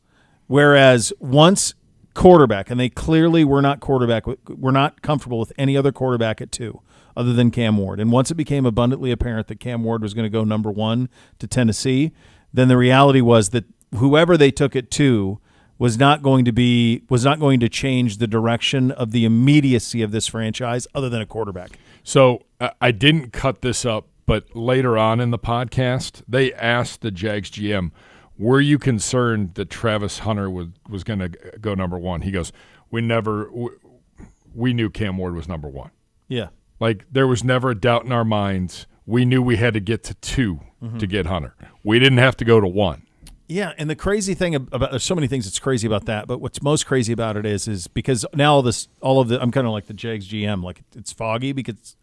whereas once quarterback, and they clearly were not comfortable with any other quarterback at 2 other than Cam Ward. And once it became abundantly apparent that Cam Ward was going to go number 1 to Tennessee, then the reality was that whoever they took at 2 was not going to change the direction of the immediacy of this franchise other than a quarterback. So I didn't cut this up, but later on in the podcast, they asked the Jags GM, were you concerned that Travis Hunter was going to go number 1? He goes, we knew Cam Ward was number 1. Yeah. Like, there was never a doubt in our minds. We knew we had to get to 2 to get Hunter. We didn't have to go to 1. Yeah, and the crazy thing about there's so many things that's crazy about that, but what's most crazy about it is because now I'm kind of like the Jags GM, like it's foggy because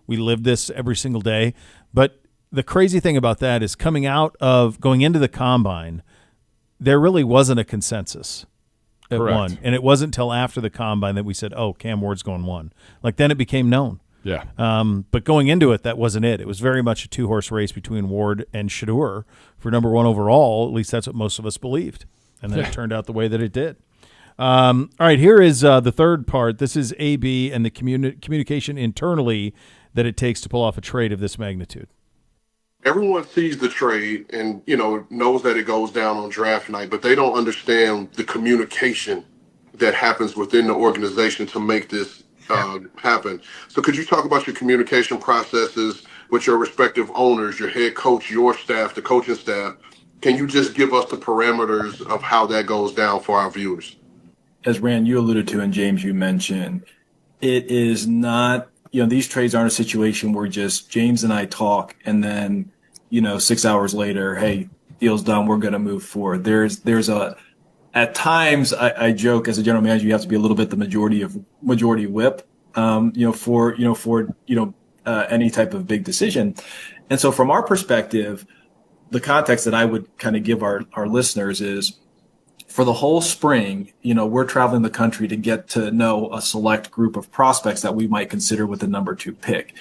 we live this every single day. But the crazy thing about that is going into the combine, there really wasn't a consensus at Correct. 1, and it wasn't until after the combine that we said, "Oh, Cam Ward's going 1." Like then it became known. Yeah. But going into it, that wasn't it. It was very much a 2-horse race between Ward and Shedeur for number 1 overall. At least that's what most of us believed. And then it turned out the way that it did. All right, here is the third part. This is AB and the communication internally that it takes to pull off a trade of this magnitude. Everyone sees the trade and, knows that it goes down on draft night, but they don't understand the communication that happens within the organization to make this happen. So could you talk about your communication processes with your respective owners, your head coach, your staff, the coaching staff? Can you just give us the parameters of how that goes down for our viewers? As Rand, you alluded to, and James, you mentioned, it is not, these trades aren't a situation where just James and I talk and then, 6 hours later, hey, deal's done, we're going to move forward. At times, I joke as a general manager, you have to be a little bit the majority whip, for any type of big decision. And so from our perspective, the context that I would kind of give our listeners is for the whole spring, we're traveling the country to get to know a select group of prospects that we might consider with the number 2 pick.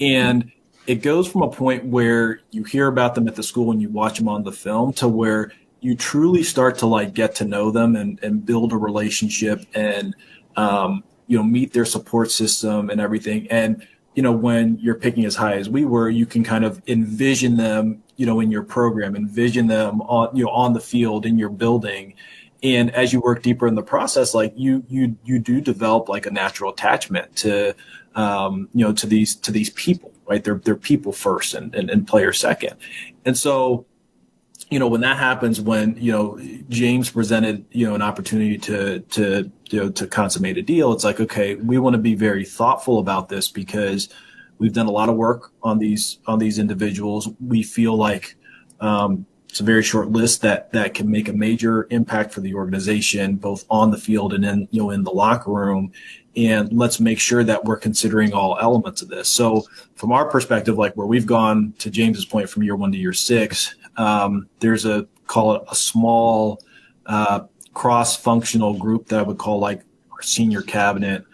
And it goes from a point where you hear about them at the school and you watch them on the film to where you truly start to get to know them and build a relationship and, meet their support system and everything. And when you're picking as high as we were, you can kind of envision them, in your program, envision them on the field in your building. And as you work deeper in the process, like you do develop like a natural attachment to, to these people, right? They're people first and players second. And so, when that happens, when, James presented, an opportunity to consummate a deal, it's like, okay, we want to be very thoughtful about this because we've done a lot of work on these individuals. We feel like, it's a very short list that can make a major impact for the organization, both on the field and in the locker room. And let's make sure that we're considering all elements of this. So from our perspective, like where we've gone, to James's point, from year 1 to year 6, there's call it a small cross-functional group that I would call like our senior cabinet,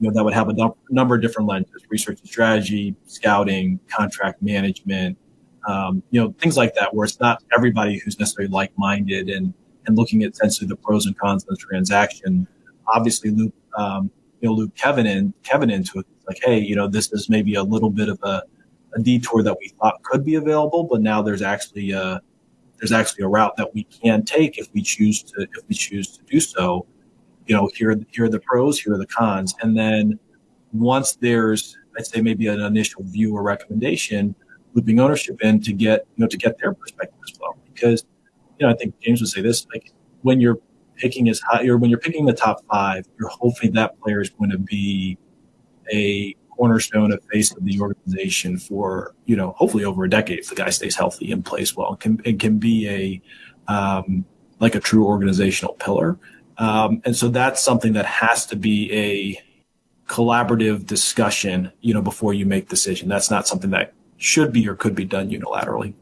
that would have a number of different lenses: research and strategy, scouting, contract management, things like that, where it's not everybody who's necessarily like-minded and looking at essentially the pros and cons of the transaction. Obviously, loop Kevin into it. Like, hey, this is maybe a little bit of a detour that we thought could be available, but now there's actually a route that we can take if we choose to do so. Here are the pros, here are the cons, and then once there's, I'd say, maybe an initial view or recommendation, looping ownership in to get their perspective as well. Because I think James would say this, like when you're picking as high, or when you're picking the top 5, you're hoping that player is going to be a cornerstone, a face of the organization for hopefully over a decade if the guy stays healthy and plays well. It can be like a true organizational pillar. And so that's something that has to be a collaborative discussion, before you make decision. That's not something that should be or could be done unilaterally.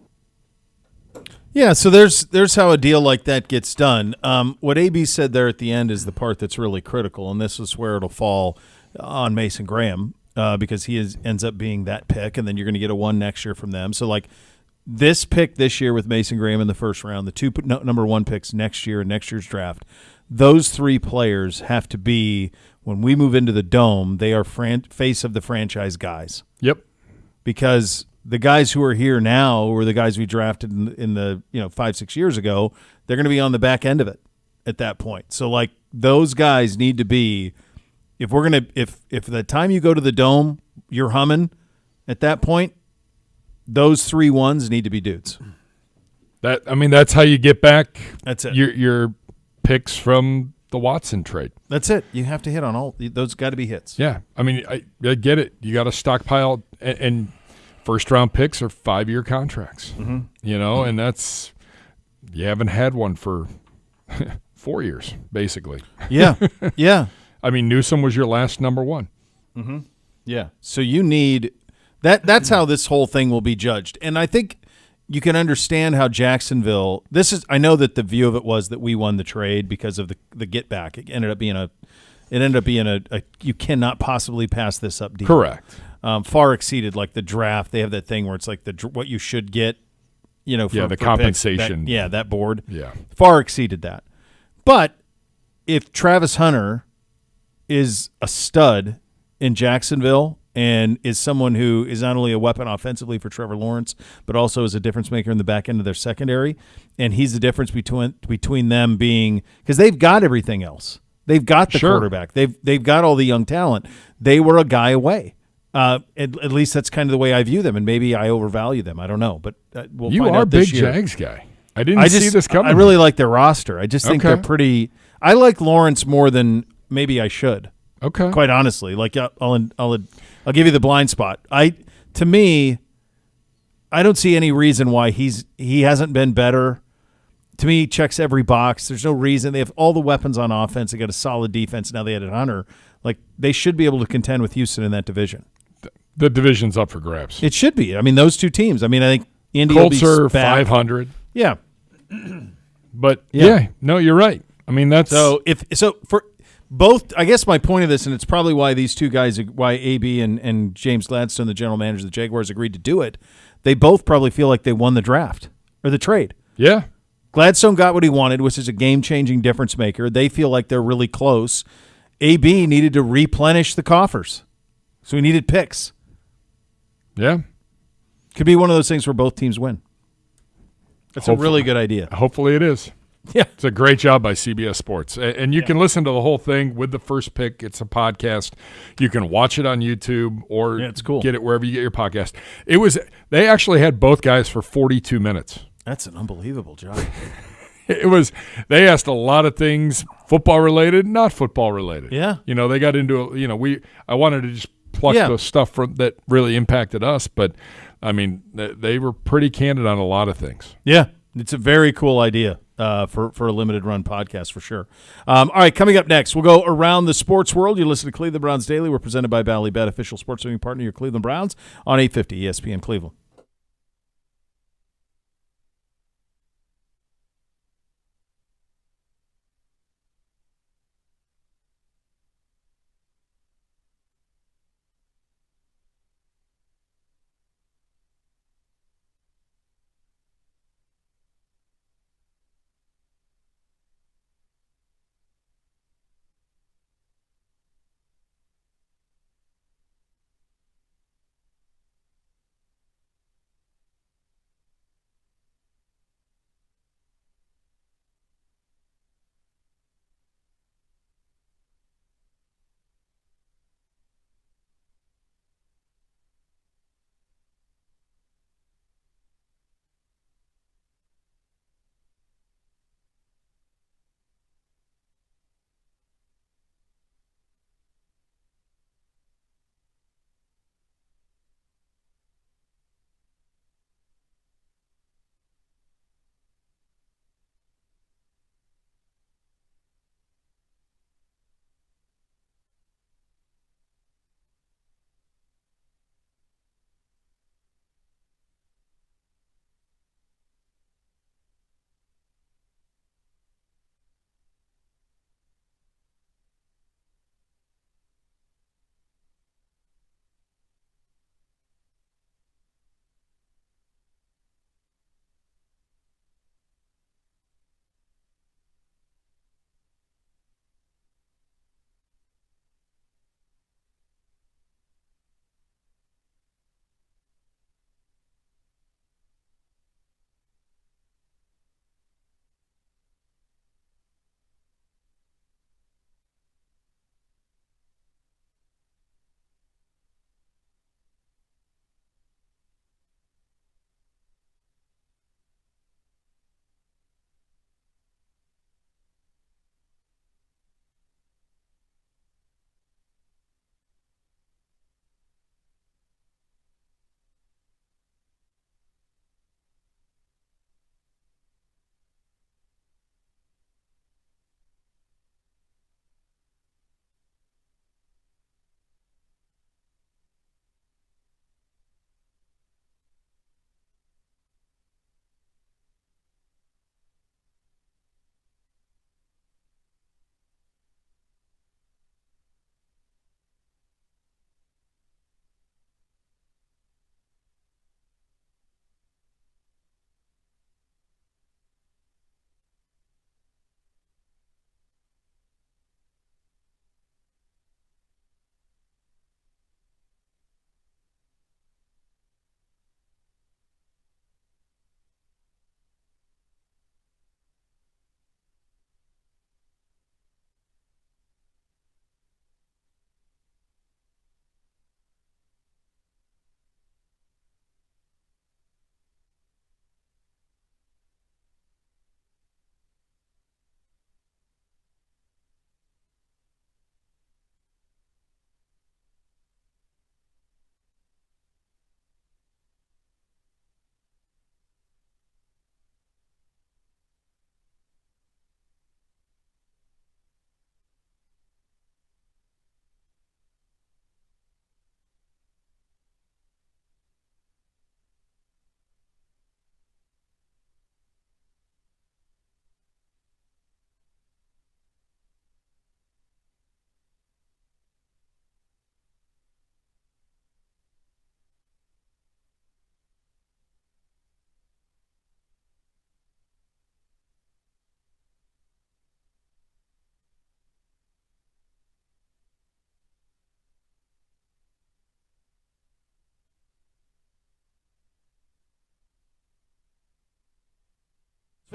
Yeah, so there's how a deal like that gets done. What AB said there at the end is the part that's really critical, and this is where it'll fall on Mason Graham because he ends up being that pick, and then you're going to get a 1 next year from them. So like this pick this year with Mason Graham in the first round, the 2 number 1 picks next year in next year's draft, those 3 players have to be, when we move into the Dome, they are face of the franchise guys. Yep. Because the guys who are here now, or the guys we drafted in the 5-6 years ago, they're going to be on the back end of it at that point. So like those guys need to be, if the time you go to the Dome, you're humming at that point, those 3 ones need to be dudes. That's how you get back. That's it. Your picks from the Watson trade. That's it. You have to hit on all those. Got to be hits. Yeah, I get it. You got to stockpile, and first round picks are 5-year contracts. Mm-hmm. And that's, you haven't had one for 4 years basically. Yeah, yeah. Newsome was your last number 1. Mm-hmm. Yeah. So you need that. That's how this whole thing will be judged, and I think you can understand how Jacksonville. I know that the view of it was that we won the trade because of the get back. It ended up being a you cannot possibly pass this up deal. Correct. Far exceeded like the draft. They have that thing where it's like what you should get. For compensation. Picks, that board. Yeah. Far exceeded that. But if Travis Hunter is a stud in Jacksonville and is someone who is not only a weapon offensively for Trevor Lawrence, but also is a difference maker in the back end of their secondary, and he's the difference between them being, because they've got everything else. They've got the quarterback. They've got all the young talent. They were a guy away. At least that's kind of the way I view them, and maybe I overvalue them. I don't know, but we'll find out this year. You are a big Jags guy. I didn't see this coming. I really like their roster. I just think they're pretty. I like Lawrence more than maybe I should. Okay. Quite honestly, like I'll give you the blind spot. To me, I don't see any reason why he hasn't been better. To me, he checks every box. There's no reason. They have all the weapons on offense. They got a solid defense. Now they added Hunter. Like they should be able to contend with Houston in that division. The division's up for grabs. It should be. Those 2 teams. I think Indy Colts will be are 500. Yeah. But no, you're right. That's so for both. I guess my point of this, and it's probably why these 2 guys, why AB and James Gladstone, the general manager of the Jaguars, agreed to do it. They both probably feel like they won the draft or the trade. Yeah. Gladstone got what he wanted, which is a game-changing difference maker. They feel like they're really close. AB needed to replenish the coffers, so he needed picks. Yeah. Could be one of those things where both teams win. That's a Hopefully. really good idea. Hopefully it is. Yeah. It's a great job by CBS Sports. And you can listen to the whole thing with the first pick. It's a podcast. You can watch it on YouTube or Yeah, it's cool. get it wherever you get your podcast. They actually had both guys for 42 minutes. That's an unbelievable job. They asked a lot of things, football related, not football related. Yeah. They got into I wanted to just pluck the stuff that really impacted us, but I mean, they were pretty candid on a lot of things. Yeah, it's a very cool idea for a limited run podcast for sure. All right, coming up next, we'll go around the sports world. You listen to Cleveland Browns Daily. We're presented by Ballybet, official sports betting partner, your Cleveland Browns, on 850 ESPN Cleveland.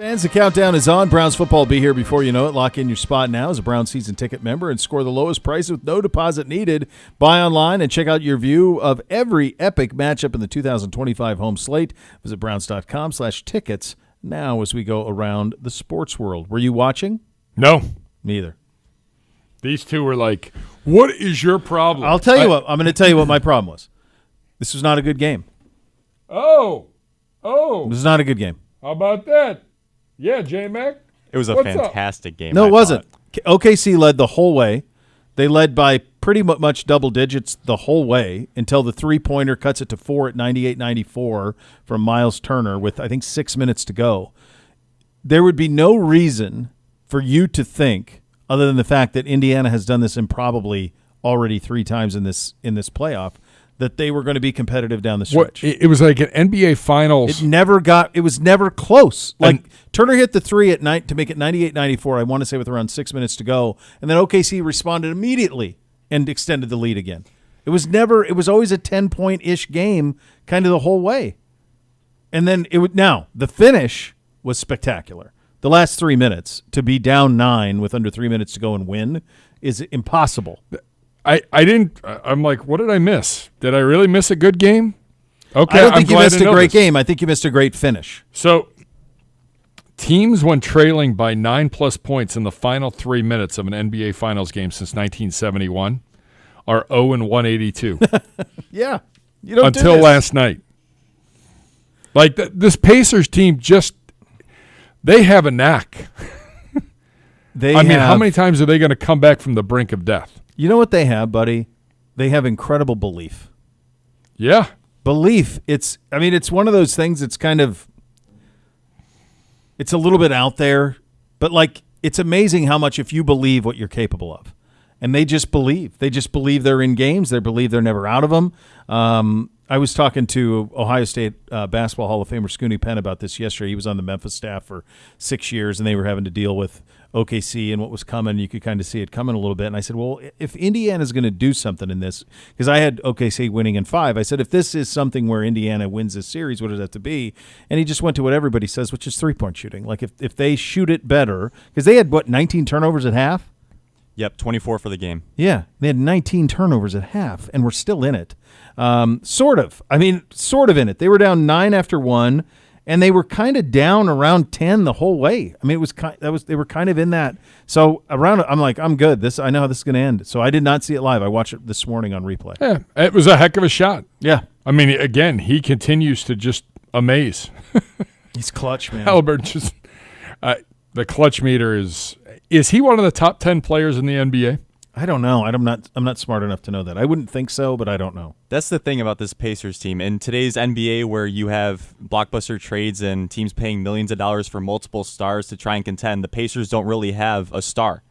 Fans, the countdown is on. Browns football will be here before you know it. Lock in your spot now as a Browns season ticket member and score the lowest price with no deposit needed. Buy online and check out your view of every epic matchup in the 2025 home slate. Visit browns.com/tickets now as we go around the sports world. Were you watching? No. Me either. These two were like, what is your problem? I'll tell you what. I'm going to tell you what my problem was. This was not a good game. Oh. This is not a good game. How about that? Yeah, J-Mac. It was a What's up? fantastic game. No, I it wasn't. thought. OKC led the whole way. They led by pretty much double digits the whole way until the three-pointer cuts it to 4 at 98-94 from Miles Turner with, I think, 6 minutes to go. There would be no reason for you to think, other than the fact that Indiana has done this improbably already 3 times in this playoff, that they were going to be competitive down the stretch. It was like an NBA Finals. It was never close. Like Turner hit the 3 at night to make it 98-94, I want to say with around 6 minutes to go. And then OKC responded immediately and extended the lead again. It was always a 10-point-ish game kind of the whole way. And then the finish was spectacular. The last 3 minutes to be down 9 with under 3 minutes to go and win is impossible. I'm like, what did I miss? Did I really miss a good game? Okay, I don't think I'm you glad missed to a know great this. game. I think you missed a great finish. So, teams when trailing by 9+ points in the final 3 minutes of an NBA Finals game since 1971 are 0-182 Yeah. You don't until do this. last night. Like this Pacers team they have a knack. How many times are they going to come back from the brink of death? You know what they have, buddy? They have incredible belief. Yeah. Belief. It's one of those things that's kind of, it's a little bit out there, but like, it's amazing how much if you believe what you're capable of. And they just believe. They just believe they're in games. They believe they're never out of them. I was talking to Ohio State Basketball Hall of Famer Scooney Penn about this yesterday. He was on the Memphis staff for 6 years, and they were having to deal with OKC and what was coming. You could kind of see it coming a little bit. And I said, well, if Indiana's going to do something in this, because I had OKC winning in 5, I said, if this is something where Indiana wins this series, what does that have to be? And he just went to what everybody says, which is three-point shooting. Like if they shoot it better, because they had, 19 turnovers at half? Yep, 24 for the game. Yeah, they had 19 turnovers at half, and we're still in it. Sort of in it. They were down 9 after 1, and they were kind of down around 10 the whole way. I mean, they were kind of in that. So around, I'm like, I'm good. I know how this is going to end. So I did not see it live. I watched it this morning on replay. Yeah, it was a heck of a shot. Yeah, I mean, again, he continues to just amaze. he's clutch, man. Halliburton just the clutch meter is he one of the top 10 players in the NBA? I don't know. I'm not smart enough to know that. I wouldn't think so, but I don't know. That's the thing about this Pacers team. In today's NBA, where you have blockbuster trades and teams paying millions of dollars for multiple stars to try and contend, the Pacers don't really have a star.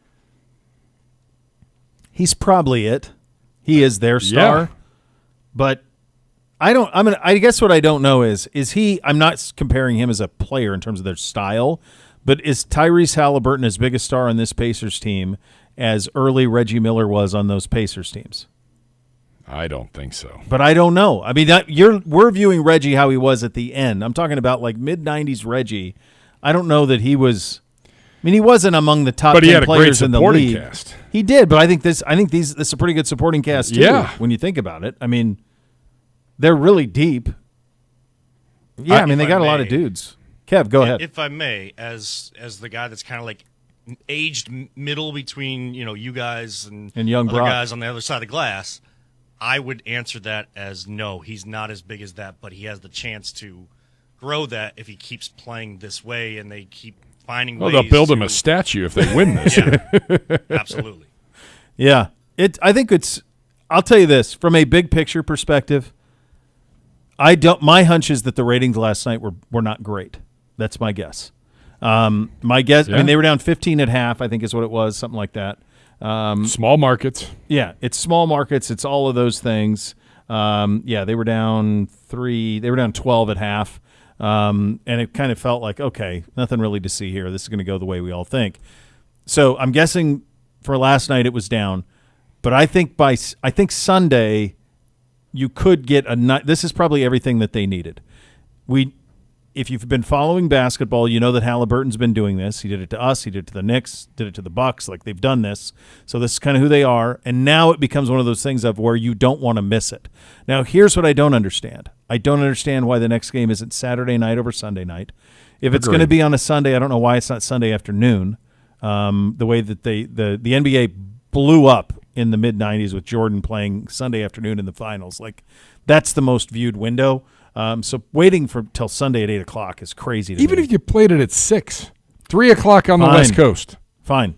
He's probably it. He is their star. Yeah. But I guess what I don't know is he, I'm not comparing him as a player in terms of their style, but is Tyrese Halliburton as big a star on this Pacers team as early Reggie Miller was on those Pacers teams? I don't think so. But I don't know. I mean, we're viewing Reggie how he was at the end. I'm talking about like mid-90s Reggie. I don't know that he was. I mean, he wasn't among the top 10 players in the league. Cast. He did, but I think this is a pretty good supporting cast too. Yeah. When you think about it, I mean, they're really deep. Yeah, I mean, they got a lot of dudes. Kev, go ahead. If I may, as the guy that's kind of like aged middle between you guys and young other Brock. guys on the other side of the glass, I would answer that as no, he's not as big as that, but he has the chance to grow that if he keeps playing this way and they keep finding ways. They'll build him to- a statue if they win this. Yeah, absolutely. Yeah, I think I'll tell you this from a big picture perspective. My hunch is that the ratings last night were not great. That's my guess. My guess. Yeah. I mean, they were down 15 at half. I think is what it was, something like that. Small markets. Yeah, it's small markets. It's all of those things. Yeah, they were down 3. They were down 12 at half, and it kind of felt like, okay, nothing really to see here. This is going to go the way we all think. So I'm guessing for last night it was down, but I think Sunday you could get this is probably everything that they needed. if you've been following basketball, you know that Halliburton's been doing this. He did it to us. He did it to the Knicks. Did it to the Bucks. Like, they've done this. So this is kind of who they are. And now it becomes one of those things of where you don't want to miss it. Now, here's what I don't understand. I don't understand why the next game isn't Saturday night over Sunday night. If it's going to be on a Sunday, I don't know why it's not Sunday afternoon. The way that the NBA blew up in the mid-'90s with Jordan playing Sunday afternoon in the finals. Like, that's the most viewed window. So waiting for till Sunday at 8 o'clock is crazy to Even me. if you played it at 6, 3 o'clock on the West Coast. Fine.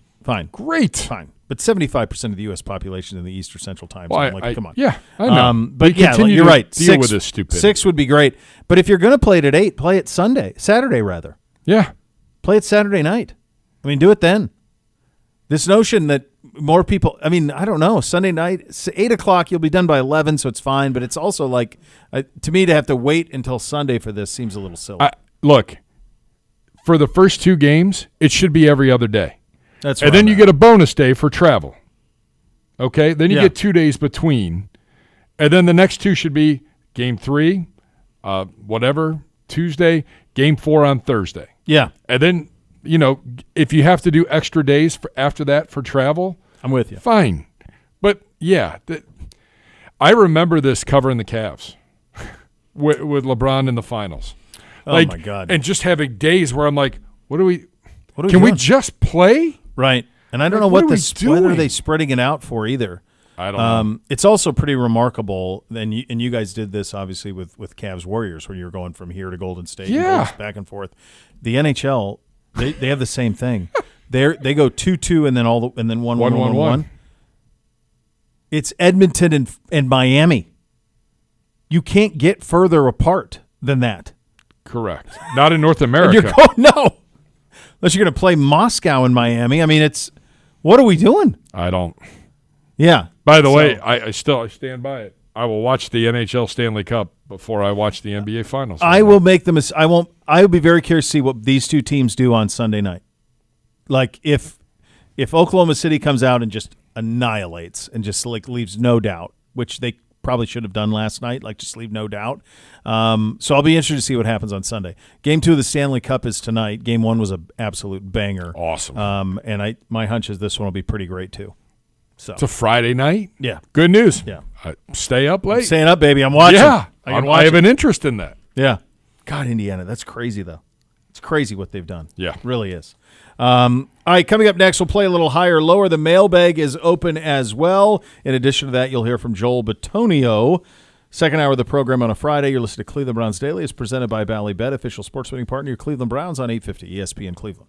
Great. Fine. But 75% of the U.S. population in the East or Central time zone. Well, like, come on. Yeah, I know. But yeah, continue you're to right. Deal with this stupidity. 6 would be great. But if you're going to play it at 8, play it Saturday rather. Yeah. Play it Saturday night. I mean, do it then. This notion that more people, I mean, I don't know, Sunday night, 8 o'clock, you'll be done by 11, so it's fine. But it's also like, to me, to have to wait until Sunday for this seems a little silly. Look, for the first 2 games, it should be every other day. That's and then you get a bonus day for travel. Okay? Then you get 2 days between. And then the next 2 should be game 3, Tuesday, game 4 on Thursday. Yeah. And then, if you have to do extra days after that for travel, I'm with you. Fine. But, yeah, I remember this covering the Cavs with LeBron in the finals. Oh, my God. And just having days where I'm like, What are we can we doing? just play? Right. And I don't know what are we whether doing? they spreading it out for either. I don't know. It's also pretty remarkable, and you guys did this obviously with Cavs Warriors when you were going from here to Golden State, Yeah. and back and forth. The NHL, they have the same thing. They go 2-2 and then 1-1-1. It's Edmonton and Miami. You can't get further apart than that. Correct. Not in North And America. you're going no, unless you're going to play Moscow and Miami. I mean, what are we doing? I don't. Yeah. By the way, I stand by it. I will watch the NHL Stanley Cup before I watch the NBA Finals. I will make them. I won't. I will be very curious to see what these two teams do on Sunday night. Like if Oklahoma City comes out and just annihilates and just like leaves no doubt, which they probably should have done last night, like just leave no doubt. So I'll be interested to see what happens on Sunday. Game 2 of the Stanley Cup is tonight. Game 1 was an absolute banger. Awesome. And my hunch is this one will be pretty great too. So It's a Friday night. yeah, Good news. Yeah. Stay up late. staying up, baby. I'm watching. Yeah. can I watch have it. an interest in that. Yeah. God, Indiana, that's crazy though. It's crazy what they've done. Yeah. It really is. All right, coming up next, we'll play a little higher, lower. The mailbag is open as well. In addition to that, you'll hear from Joel Batonio. Second hour of the program on a Friday. You're listening to Cleveland Browns Daily. It's presented by Bally Bet, official sports betting partner, your Cleveland Browns on 850 ESPN Cleveland.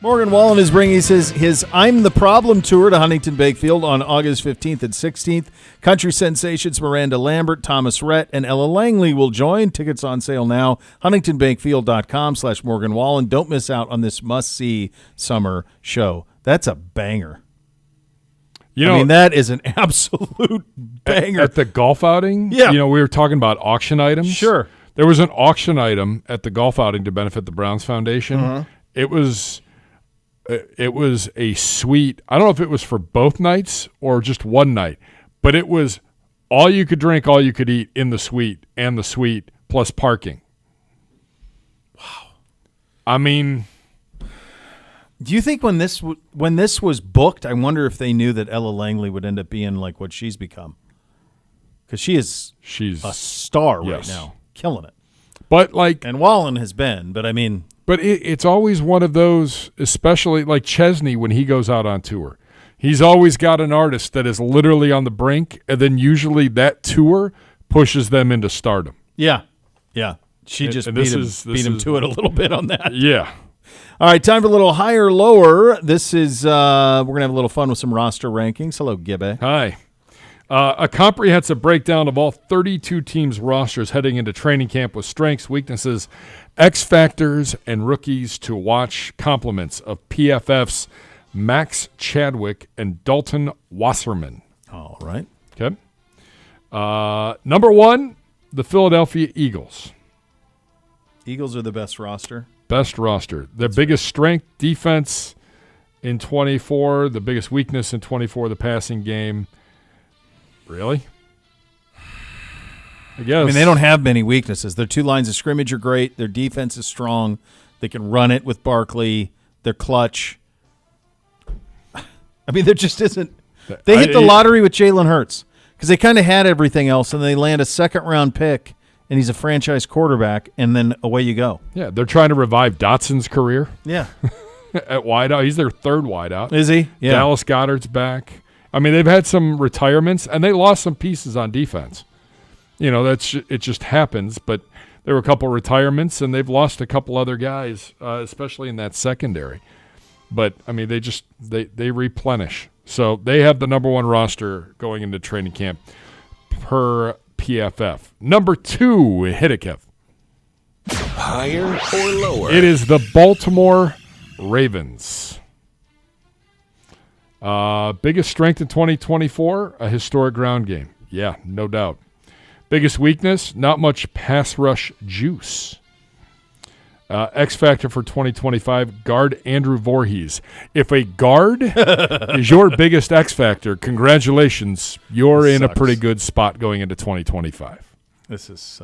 Morgan Wallen is bringing his I'm the Problem tour to Huntington Bakefield on August 15th and 16th. Country sensations Miranda Lambert, Thomas Rhett, and Ella Langley will join. Tickets on sale now. HuntingtonBakefield.com/Morgan Wallen. Don't miss out on this must-see summer show. That's a banger. You know, I mean, that is an absolute banger. At the golf outing, Yeah. we were talking about auction items. Sure. There was an auction item at the golf outing to benefit the Browns Foundation. Uh-huh. It was a suite. I don't know if it was for both nights or just one night, but it was all you could drink, all you could eat in the suite and the suite plus parking. Wow. I mean, Do you think when this was booked, I wonder if they knew that Ella Langley would end up being like what she's become? Because she's a star right yes. now, killing it. But like, And Wallen has been, but I mean, but it's always one of those, especially like Chesney when he goes out on tour. He's always got an artist that is literally on the brink, and then usually that tour pushes them into stardom. yeah. She And- just and beat this him is- to it a little bit on that. Yeah. All right, time for a little higher, lower. This is we're gonna have a little fun with some roster rankings. Hello, Gibbe. Hi. A comprehensive breakdown of all 32 teams' rosters heading into training camp with strengths, weaknesses, X factors, and rookies to watch. Compliments of PFF's Max Chadwick and Dalton Wasserman. All right. Okay. Number 1, the Philadelphia Eagles. Eagles are the best roster. Best roster. The biggest strength, defense in 24. The biggest weakness in 24, the passing game. Really? I guess. I mean, they don't have many weaknesses. Their two lines of scrimmage are great. Their defense is strong. They can run it with Barkley. They're clutch. I mean, there just isn't. They hit the lottery with Jalen Hurts because they kind of had everything else, and they land a second-round pick, and he's a franchise quarterback, and then away you go. Yeah, they're trying to revive Dotson's career Yeah. at wideout. He's their third wideout. Is he? Yeah. Dallas Goedert's back. I mean, they've had some retirements, and they lost some pieces on defense. It just happens, but there were a couple retirements, and they've lost a couple other guys, especially in that secondary. But, I mean, they replenish. So they have the number 1 roster going into training camp per PFF. Number 2, hit it, Kev. Higher or lower? It is the Baltimore Ravens. Biggest strength in 2024, a historic ground game. Yeah, no doubt. Biggest weakness, not much pass rush juice. X factor for 2025, guard Andrew Voorhees. If a guard is your biggest X factor, congratulations. You're in a pretty good spot going into 2025. This is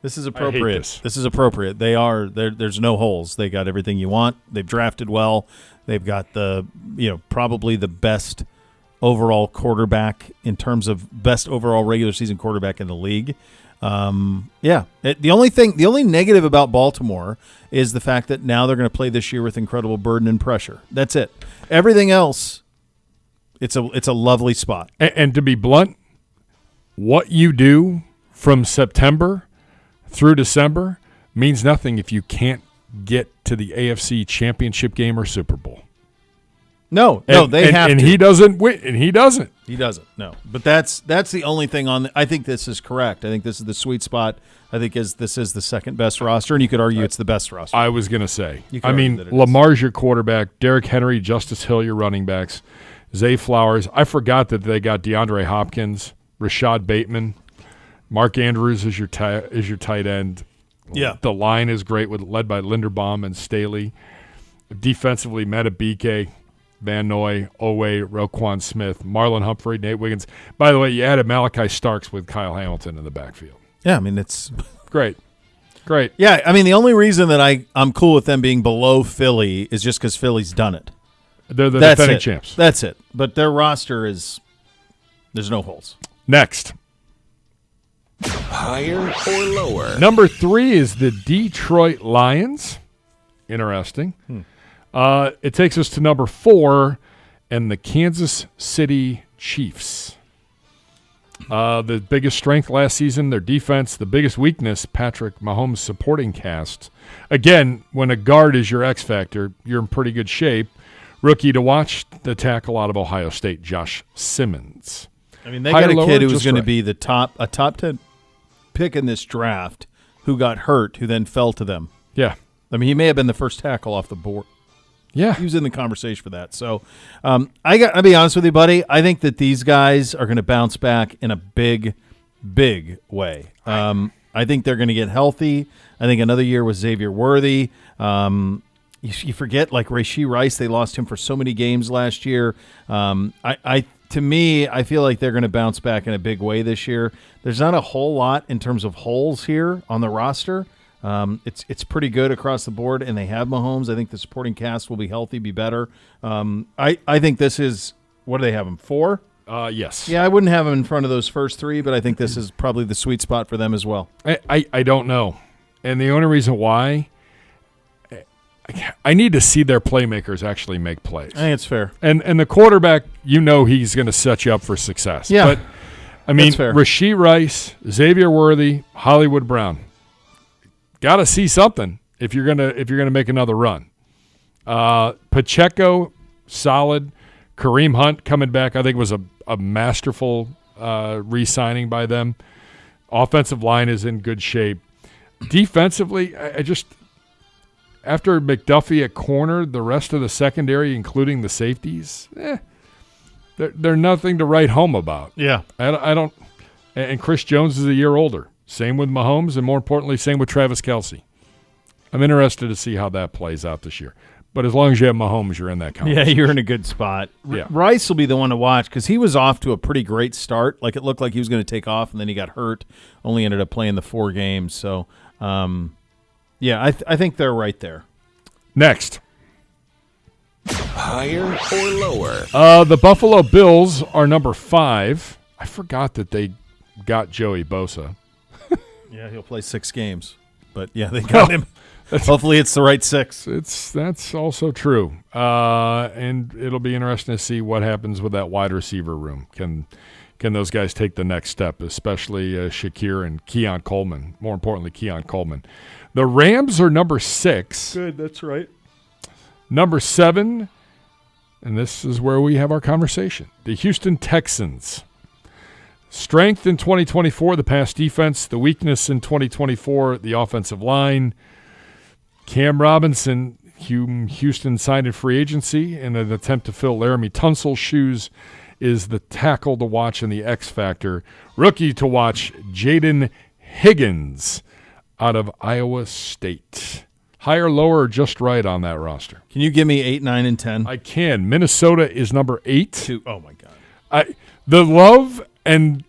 This is appropriate. this. This is appropriate. There's no holes. They got everything you want. They've drafted well. They've got probably the best overall quarterback in terms of best overall regular season quarterback in the league. The only negative about Baltimore is the fact that now they're going to play this year with incredible burden and pressure. That's it. Everything else, it's a lovely spot. And to be blunt, what you do from September through December means nothing if you can't get to the AFC Championship game or Super Bowl. No, they have and to. he doesn't win, and he doesn't. He doesn't. No, but that's the only thing on. I think this is correct. I think this is the sweet spot. I think this is the second best roster, and you could argue it's the best roster. I was going to say. You could I argue mean, that it is. Lamar's your quarterback. Derrick Henry, Justice Hill, your running backs. Zay Flowers. I forgot that they got DeAndre Hopkins, Rashad Bateman, Mark Andrews is your tight end. Yeah. The line is great, led by Linderbaum and Staley. Defensively, Matabike, Van Noy, Owe, Roquan Smith, Marlon Humphrey, Nate Wiggins. By the way, you added Malachi Starks with Kyle Hamilton in the backfield. Yeah, I mean it's Great. Yeah, I mean the only reason that I'm cool with them being below Philly is just because Philly's done it. They're the That's defending it. champs. That's it. But their roster there's no holes. Next. Higher or lower? Number 3 is the Detroit Lions. Interesting. It takes us to number 4 and the Kansas City Chiefs. The biggest strength last season, their defense. The biggest weakness, Patrick Mahomes' supporting cast. Again, when a guard is your X factor, you're in pretty good shape. Rookie to watch, the tackle out of Ohio State, Josh Simmons. I mean, they Higher, got a lower, kid who was just going to right. be a top 10 pick in this draft who got hurt, who then fell to them. Yeah. I mean, he may have been the first tackle off the board. Yeah. He was in the conversation for that. So I'll be honest with you, buddy. I think that these guys are going to bounce back in a big, big way. I think they're going to get healthy. I think another year with Xavier Worthy. You forget, like Rashee Rice, they lost him for so many games last year. To me, I feel like they're going to bounce back in a big way this year. There's not a whole lot in terms of holes here on the roster. It's pretty good across the board, and they have Mahomes. I think the supporting cast will be healthy, be better. I think this is, what do they have him, 4? Yes. Yeah, I wouldn't have them in front of those first 3, but I think this is probably the sweet spot for them as well. I don't know. And the only reason why, I need to see their playmakers actually make plays. I think it's fair. And the quarterback, he's going to set you up for success. Yeah, But, I mean, that's fair. Rashee Rice, Xavier Worthy, Hollywood Brown. Got to see something if you're gonna make another run. Pacheco, solid. Kareem Hunt coming back, I think was a masterful re-signing by them. Offensive line is in good shape. Defensively, I just after McDuffie at corner, the rest of the secondary, including the safeties, they're nothing to write home about. Yeah. I don't. And Chris Jones is a year older. Same with Mahomes, and more importantly, same with Travis Kelce. I'm interested to see how that plays out this year. But as long as you have Mahomes, you're in that conversation. Yeah, you're in a good spot. Yeah. Rice will be the one to watch because he was off to a pretty great start. Like, it looked like he was going to take off, and then he got hurt. Only ended up playing the 4 games. So, yeah, I think they're right there. Next. Higher or lower? The Buffalo Bills are number 5. I forgot that they got Joey Bosa. Yeah, he'll play 6 games. But, yeah, they got him. Hopefully it's the right 6. That's also true. And it'll be interesting to see what happens with that wide receiver room. Can those guys take the next step, especially Shakir and Keon Coleman? More importantly, Keon Coleman. The Rams are number 6. Good, that's right. Number 7, and this is where we have our conversation. The Houston Texans. Strength in 2024, the pass defense. The weakness in 2024, the offensive line. Cam Robinson, Houston signed in free agency in an attempt to fill Laramie Tunsil's shoes, is the tackle to watch in the X Factor. Rookie to watch, Jaden Higgins out of Iowa State. Higher, lower, or just right on that roster? Can you give me 8, 9, and 10? I can. Minnesota is number 8. 2. Oh, my God. The love, and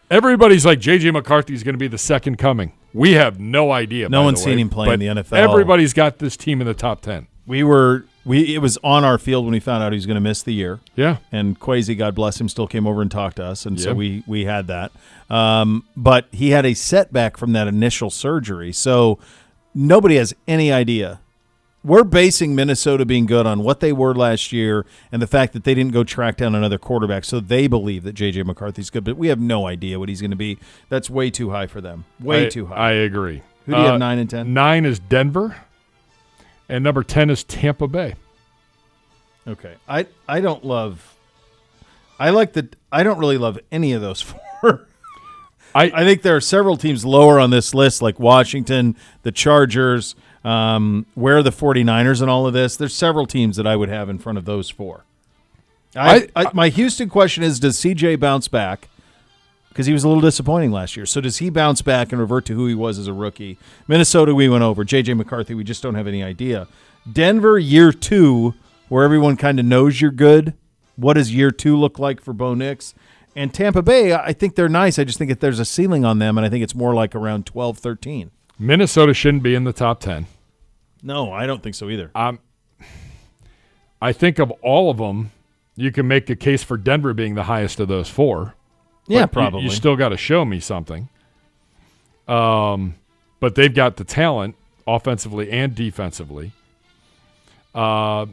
everybody's like, J.J. McCarthy is going to be the second coming. We have no idea. No one's seen him play in the NFL. Everybody's got this team in the top 10. It was on our field when we found out he was going to miss the year. Yeah. And Kwesi, God bless him, still came over and talked to us, and so Yep. we had that. But he had a setback from that initial surgery, so nobody has any idea. We're basing Minnesota being good on what they were last year and the fact that they didn't go track down another quarterback, so they believe that J.J. McCarthy's good, but we have no idea what he's going to be. That's way too high for them. Way too high. I agree. Who do you have, 9 and 10? 9 is Denver, and number 10 is Tampa Bay. Okay. I don't really love any of those 4. I think there are several teams lower on this list, like Washington, the Chargers, where are the 49ers and all of this? There's several teams that I would have in front of those 4. My Houston question is, does CJ bounce back? Because he was a little disappointing last year. So does he bounce back and revert to who he was as a rookie? Minnesota, we went over. J.J. McCarthy, we just don't have any idea. Denver, year 2, where everyone kind of knows you're good. What does year 2 look like for Bo Nix? And Tampa Bay, I think they're nice. I just think that there's a ceiling on them, and I think it's more like around 12, 13. Minnesota shouldn't be in the top 10. No, I don't think so either. I think of all of them, you can make a case for Denver being the highest of those 4. Yeah, But probably. You still got to show me something. But they've got the talent offensively and defensively. They have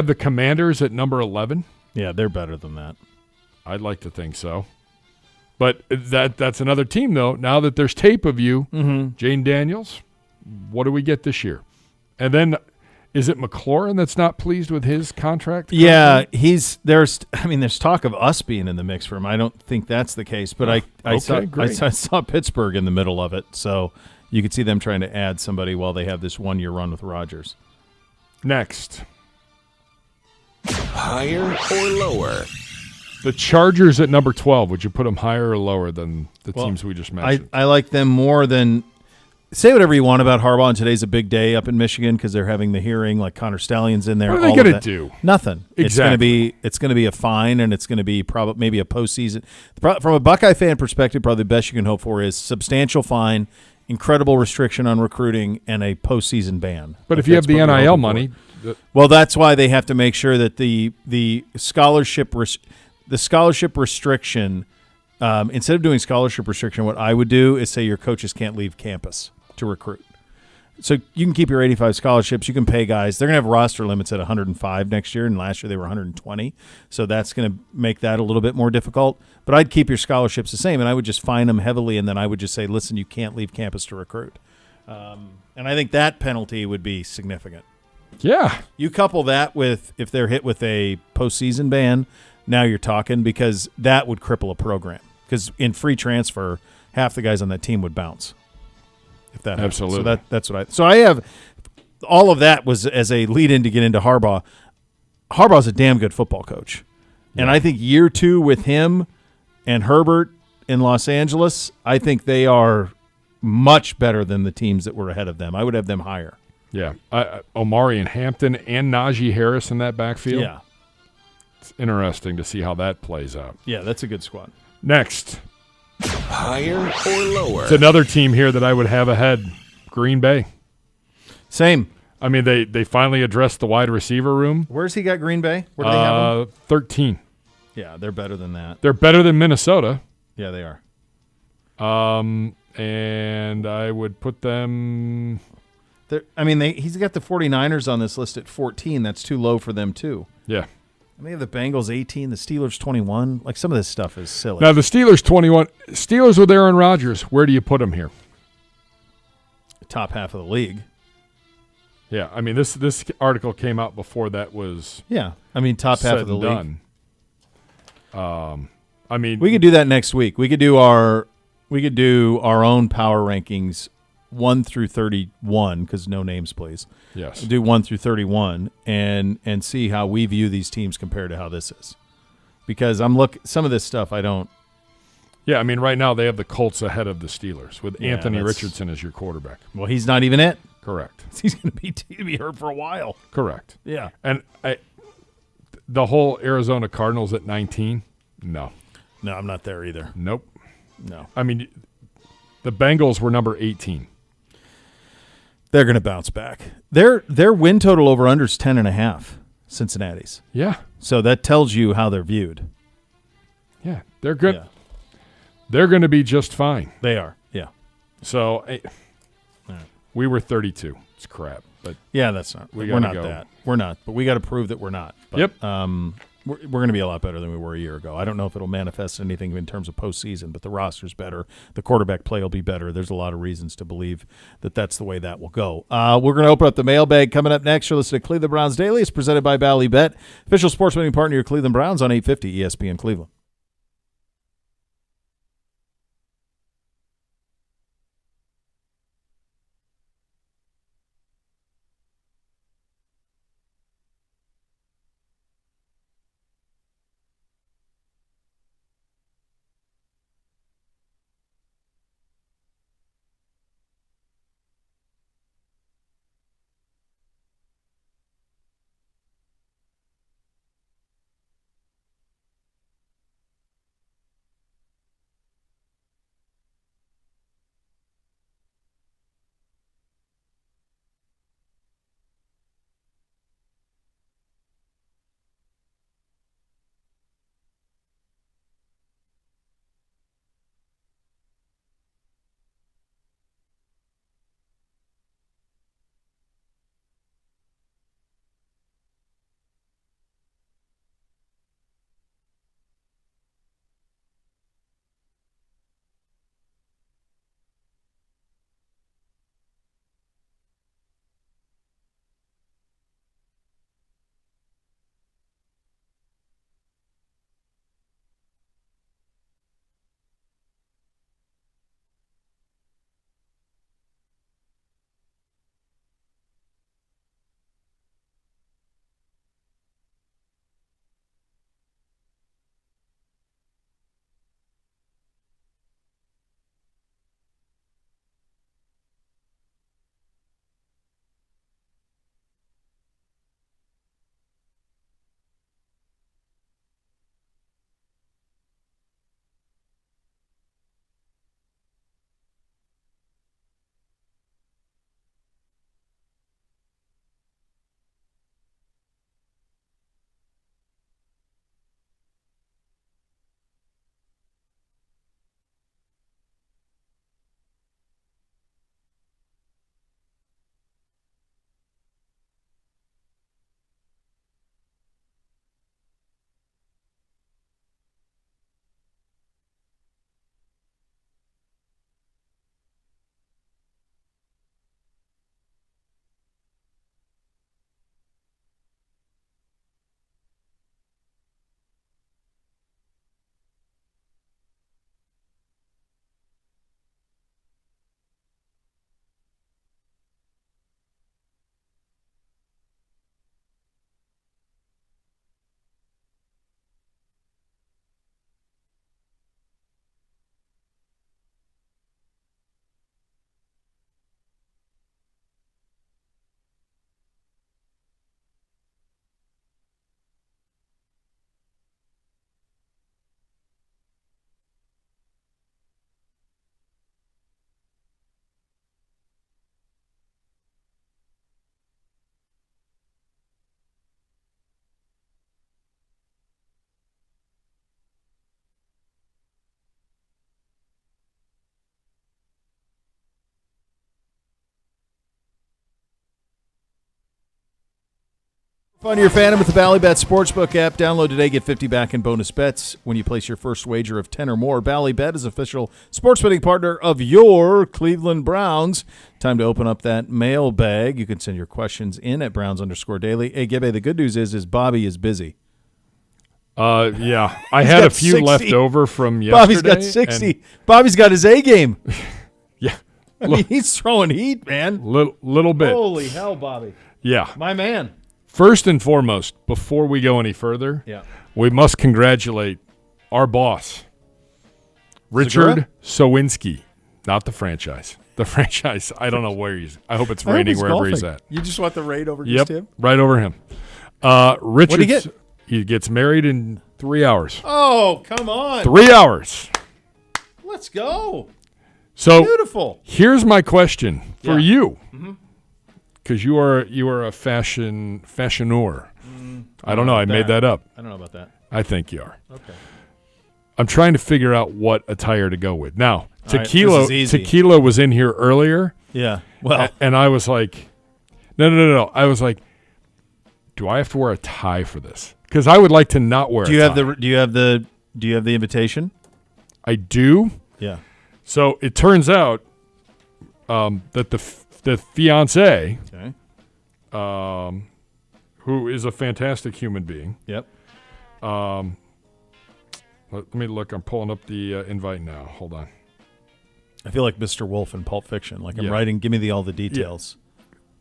the Commanders at number 11. Yeah, they're better than that. I'd like to think so. But that's another team, though. Now that there's tape of you, Jane Daniels, what do we get this year? And then is it McLaurin that's not pleased with his contract? Yeah, there's talk of us being in the mix for him. I don't think that's the case, but I saw Pittsburgh in the middle of it, so you could see them trying to add somebody while they have this 1-year run with Rodgers. Next. Higher or lower? The Chargers at number 12. Would you put them higher or lower than the teams we just mentioned? I like them more than – say whatever you want about Harbaugh, and today's a big day up in Michigan because they're having the hearing, like Connor Stallion's in there. What are they going to do? Nothing. Exactly. It's going to be a fine, and it's going to be probably maybe a postseason. From a Buckeye fan perspective, probably the best you can hope for is substantial fine, incredible restriction on recruiting, and a postseason ban. But if you have the NIL money – well, that's why they have to make sure that the scholarship restriction, instead of doing scholarship restriction, what I would do is say your coaches can't leave campus to recruit. So you can keep your 85 scholarships. You can pay guys. They're going to have roster limits at 105 next year, and last year they were 120. So that's going to make that a little bit more difficult. But I'd keep your scholarships the same, and I would just fine them heavily, and then I would just say, listen, you can't leave campus to recruit. And I think that penalty would be significant. Yeah. You couple that with if they're hit with a postseason ban, now you're talking, because that would cripple a program. Because in free transfer, half the guys on that team would bounce. If that happens. Absolutely. So that's what I have all of that was as a lead in to get into Harbaugh. Harbaugh's a damn good football coach. Yeah. And I think year 2 with him and Herbert in Los Angeles, I think they are much better than the teams that were ahead of them. I would have them higher. Yeah. Omari and Hampton and Najee Harris in that backfield. Yeah. It's interesting to see how that plays out. Yeah, that's a good squad. Next. Higher or lower? It's another team here that I would have ahead, Green Bay. Same. I mean, they finally addressed the wide receiver room. Where's he got Green Bay? Where do they have him? 13. Yeah, they're better than that. They're better than Minnesota. Yeah, they are. And I would put them... he's got the 49ers on this list at 14. That's too low for them, too. Yeah. And they have the Bengals 18, the Steelers 21. Like, some of this stuff is silly. Now, the Steelers 21. Steelers with Aaron Rodgers. Where do you put them here? Top half of the league. Yeah, I mean, this article came out before that was top half of the league. Done. I mean, we could do that next week. We could do our own power rankings 1 through 31, because no names, please. Yes. Do 1 through 31 and see how we view these teams compared to how this is. Because some of this stuff I don't. Yeah, I mean, right now they have the Colts ahead of the Steelers with Anthony Richardson as your quarterback. Well, he's not even it. Correct. He's going to be hurt for a while. Correct. Yeah. And the whole Arizona Cardinals at 19, no. No, I'm not there either. Nope. No. I mean, the Bengals were number 18. They're going to bounce back. Their win total over under is 10.5. Cincinnati's. Yeah. So that tells you how they're viewed. Yeah, they're good. Yeah. They're going to be just fine. They are. Yeah. So we were 32. It's crap, but yeah, that's not. We're not that. We're not. But we got to prove that we're not. But, yep. We're going to be a lot better than we were a year ago. I don't know if it'll manifest anything in terms of postseason, but the roster's better. The quarterback play will be better. There's a lot of reasons to believe that that's the way that will go. We're going to open up the mailbag coming up next. You're listening to Cleveland Browns Daily. It's presented by Ballybet, official sports betting partner of your Cleveland Browns on 850 ESPN Cleveland. Fun your Phantom with the Bally Bet Sportsbook app. Download today. Get 50 back in bonus bets when you place your first wager of 10 or more. Bally Bet is official sports betting partner of your Cleveland Browns. Time to open up that mailbag. You can send your questions in at Browns_daily. Hey, Gibbe, the good news is Bobby is busy. Yeah. I had a few 60. left over from yesterday. Bobby's got 60. Bobby's got his A game. Yeah. I mean, he's throwing heat, man. Little bit. Holy hell, Bobby. Yeah. My man. First and foremost, before we go any further, Yeah. we must congratulate our boss, Richard Sowinski, not the franchise. The franchise, I don't know where he's. I hope it's raining wherever he's at. You just want the rain over Yep, just him? right over him. Richard, What'd he get? He gets married in 3 hours. Oh, come on. 3 hours. Let's go. So Beautiful. here's my question for Yeah. you, because you are a fashioneur. I don't know. I made that up. I don't know about that. I think you are. Okay. I'm trying to figure out what attire to go with. Now, All right, Tequila, this is easy. Tequila was in here earlier, Yeah. Well, and I was like, no. I was like, do I have to wear a tie for this? Because I would like to not wear. do you a have tie. the invitation? I do. Yeah. So it turns out that the fiance, Okay. who is a fantastic human being. Yep. Let me look. I'm pulling up the invite now. Hold on. I feel like Mr. Wolf in Pulp Fiction. Like I'm Yeah. writing, give me all the details.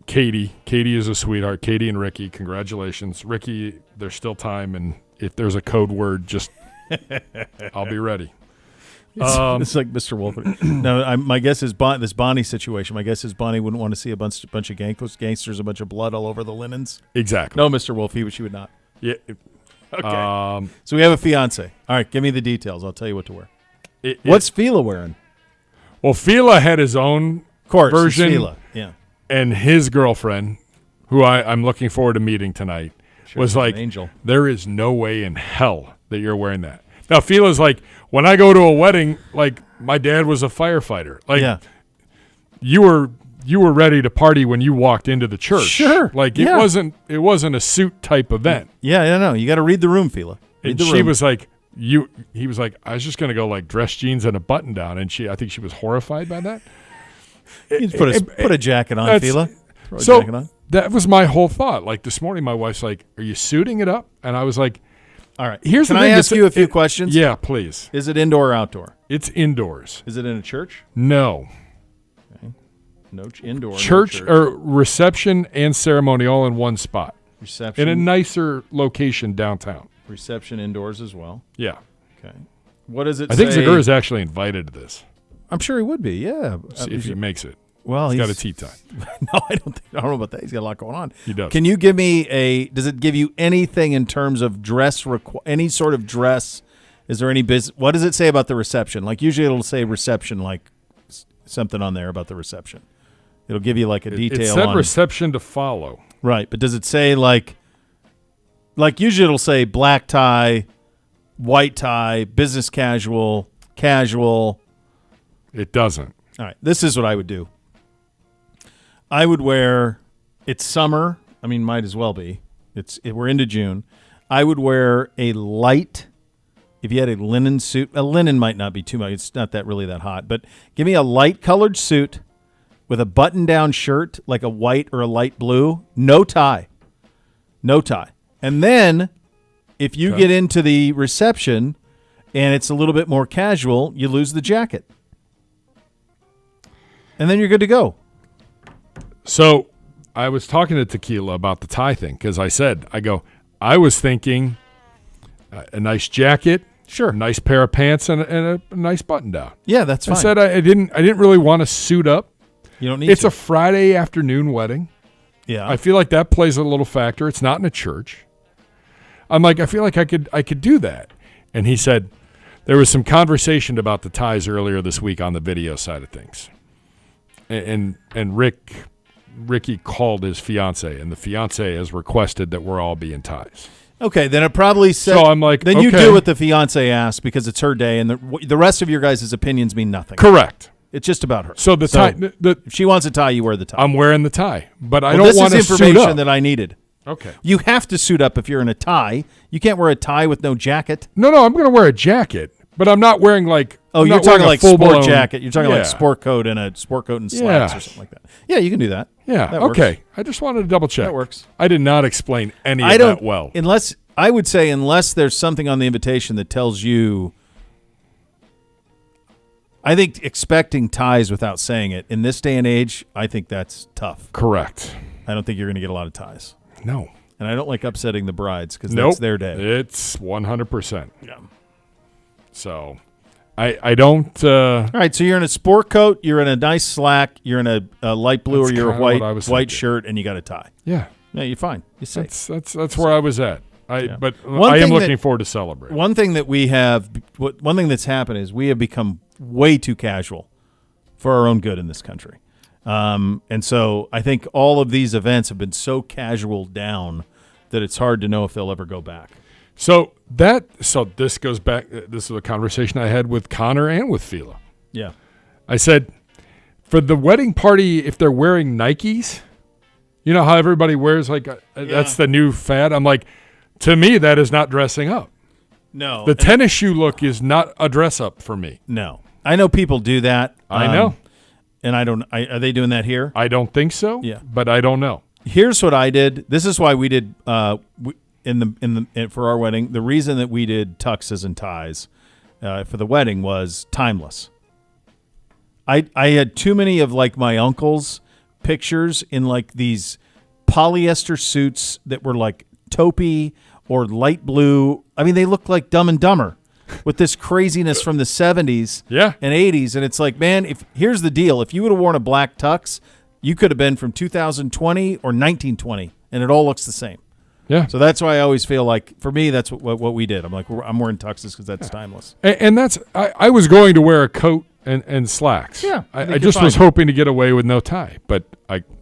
Katie is a sweetheart. Katie and Ricky, congratulations. Ricky, there's still time, and if there's a code word, just I'll be ready. It's like Mr. Wolf. No, my guess is this Bonnie situation. My guess is Bonnie wouldn't want to see a bunch of gangsters, a bunch of blood all over the linens. Exactly. No, Mr. Wolf, she would not. Yeah. Okay. So we have a fiance. All right, give me the details. I'll tell you what to wear. What's What's Fila wearing? well? Fila had his own Of course, it's version, Fila. Yeah. and his girlfriend, who I'm looking forward to meeting tonight, was she's an like, angel. "There is no way in hell that you're wearing that." Now, Fila's like, when I go to a wedding, like my dad was a firefighter. Like, Yeah. you were ready to party when you walked into the church. Sure. Like Yeah. it wasn't a suit type event. Yeah, no. You got to read the room, Fila. Read And the she room. was like, he was like, I was just gonna go like dress jeans and a button down, and I think she was horrified by that. You just put a jacket on, That's- Fila. Throw a So jacket on. that was my whole thought. Like this morning, my wife's like, "Are you suiting it up?" And I was like, All right. Here's Can the I thing, ask it's- you a few questions? "Yeah, please." Is it indoor or outdoor? It's indoors. Is it in a church? No. Indoor. Church no or reception and ceremony all in one spot reception. in a nicer location downtown. Reception indoors as well. Yeah. Okay. What does it I think say? Zagur is actually invited to this. I'm sure he would be. Yeah. See if he makes it. Well, He's got a tea time. No, I don't know about that. He's got a lot going on. He does. Can you give me does it give you anything in terms of dress, any sort of dress? Is there any what does it say about the reception? Like usually it'll say reception, like something on there about the reception. It'll give you like a detail It said on reception to follow. Right, but does it say like usually it'll say black tie, white tie, business casual, casual. It doesn't. All right, this is what I would do. I would wear, it's summer. I mean, might as well be. We're into June. I would wear a light, if you had a linen suit, a linen might not be too much. It's not really that hot, but give me a light colored suit with a button down shirt, like a white or a light blue, no tie. No tie. And then if you get into the reception and it's a little bit more casual, you lose the jacket. And then you're good to go. So I was talking to Tequila about the tie thing because I was thinking a nice jacket, Sure. a nice pair of pants, and a nice button down. Yeah, that's fine. I said I didn't really want to suit up. You don't need It's to. a Friday afternoon wedding. Yeah. I feel like that plays a little factor. It's not in a church. I'm like, I feel like I could do that. And he said there was some conversation about the ties earlier this week on the video side of things. And Ricky called his fiance, and the fiance has requested that we're all be in ties. Okay, then it probably said. So I'm like, then you okay. do what the fiance asked because it's her day, and the rest of your guys' opinions mean nothing. Correct. It's just about her. So the tie, if she wants a tie, you wear the tie. I'm wearing the tie, but I Well, don't want to this is suit information up. that I needed. Okay. You have to suit up if you're in a tie. You can't wear a tie with no jacket. No, I'm going to wear a jacket, but I'm not wearing like. Oh, I'm you're not talking wearing a like sport full-blown- jacket. You're talking Yeah. like sport coat and slacks or something like that. Yeah, you can do that. Yeah. That works. Okay. I just wanted to double check. That works. I did not explain any I of don't that well. unless I would say unless there's something on the invitation that tells you. I think expecting ties without saying it in this day and age, I think that's tough. Correct. I don't think you're going to get a lot of ties, No. and I don't like upsetting the brides because Nope. that's their day. It's 100%. Yeah. So, I don't. All right, so you're in a sport coat, you're in a nice slack, you're in a light blue That's or you're a kinda what I was white thinking. shirt, and you got a tie. Yeah. Yeah, you're fine. You're safe. That's where I was at. But One I am thing looking that- forward to celebrate. One thing that we have, one thing that's happened is we have become way too casual for our own good in this country. And so I think all of these events have been so casual down that it's hard to know if they'll ever go back. So this goes back. This is a conversation I had with Connor and with Fila. Yeah. I said, for the wedding party, if they're wearing Nikes, you know how everybody wears that's the new fad. I'm like, to me, that is not dressing up. No. The tennis shoe look is not a dress up for me. No. I know people do that. I know. And I don't. Are they doing that here? I don't think so. Yeah. But I don't know. Here's what I did. This is why we did for our wedding. The reason that we did tuxes and ties for the wedding was timeless. I had too many of like my uncle's pictures in like these polyester suits that were like taupey or light blue. I mean, they looked like Dumb and Dumber with this craziness from the 70s Yeah. and 80s. And it's like, man, here's the deal. If you would have worn a black tux, you could have been from 2020 or 1920, and it all looks the same. Yeah. So that's why I always feel like, for me, that's what we did. I'm like, I'm wearing tuxes because that's timeless. And that's I was going to wear a coat and slacks. Yeah, I think I you're just was fine. hoping to get away with no tie, but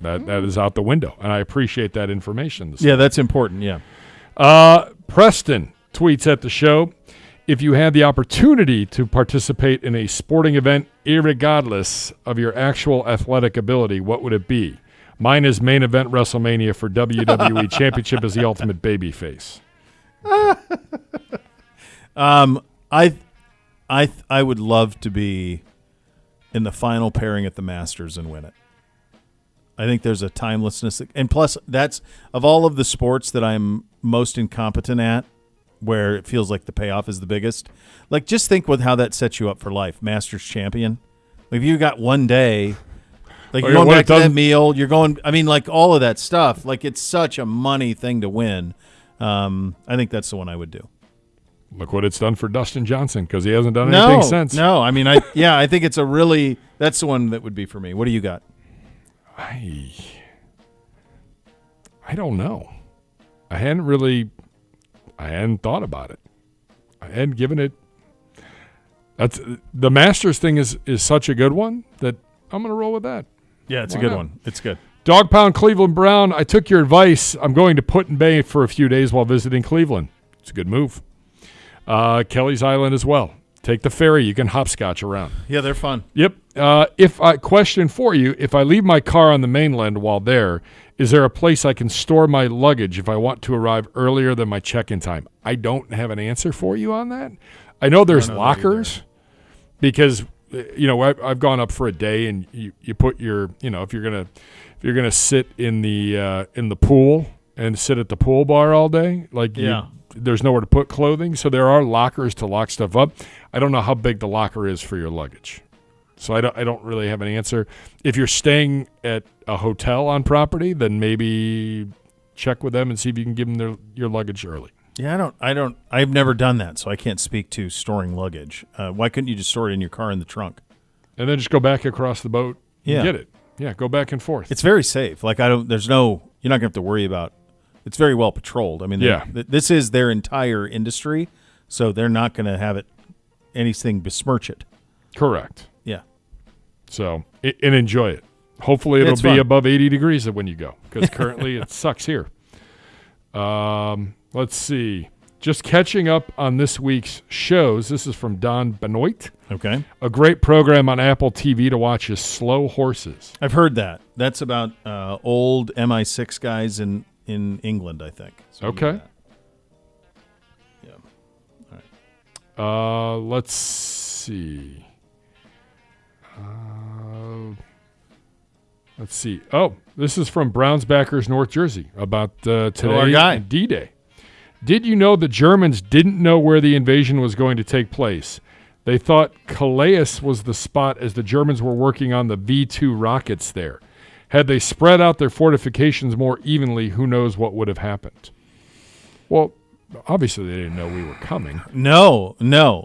that is out the window, and I appreciate that information. Yeah, that's important. Yeah. Preston tweets at the show, if you had the opportunity to participate in a sporting event, irregardless of your actual athletic ability, what would it be? Mine is main event WrestleMania for WWE Championship as the ultimate babyface. I would love to be in the final pairing at the Masters and win it. I think there's a timelessness, and plus that's of all of the sports that I'm most incompetent at, where it feels like the payoff is the biggest. Like, just think with how that sets you up for life. Masters champion. Like, if you got one day, like you're going back to that meal, you're going. I mean, like all of that stuff. Like, it's such a money thing to win. I think that's the one I would do. Look what it's done for Dustin Johnson, because he hasn't done anything since. No, I mean, I think it's a really, that's the one that would be for me. What do you got? I don't know. I hadn't thought about it. I hadn't given it. That's the Masters thing is such a good one that I'm going to roll with that. Yeah, it's Why a good not? one. It's good. Dog Pound Cleveland Brown, I took your advice. I'm going to Put in Bay for a few days while visiting Cleveland. It's a good move. Kelly's Island as well. Take the ferry. You can hopscotch around. Yeah, they're fun. Yep. Question for you, if I leave my car on the mainland while there, is there a place I can store my luggage if I want to arrive earlier than my check-in time? I don't have an answer for you on that. I know there's lockers because I've gone up for a day and you put your if you're gonna sit in the pool and sit at the pool bar all day, there's nowhere to put clothing, so there are lockers to lock stuff up. I don't know how big the locker is for your luggage, so I don't really have an answer. If you're staying at a hotel on property, then maybe check with them and see if you can give them your luggage early. Yeah, I've never done that, so I can't speak to storing luggage. Why couldn't you just store it in your car in the trunk? And then just go back across the boat and get it. Yeah, go back and forth. It's very safe. Like, you're not gonna have to worry about. It's very well patrolled. I mean, this is their entire industry, so they're not going to have anything besmirch it. Correct. Yeah. So, and enjoy it. Hopefully it'll be fun. above 80 degrees when you go, because currently it sucks here. Let's see. Just catching up on this week's shows. This is from Don Benoit. Okay. A great program on Apple TV to watch is Slow Horses. I've heard that. That's about old MI6 guys in in England, I think. So Okay. yeah. All right. Let's see. Let's see. Oh, this is from Browns backers, North Jersey, about today our guy. and D-Day. Did you know the Germans didn't know where the invasion was going to take place? They thought Calais was the spot as the Germans were working on the V-2 rockets there. Had they spread out their fortifications more evenly, who knows what would have happened? Well, obviously they didn't know we were coming. No. I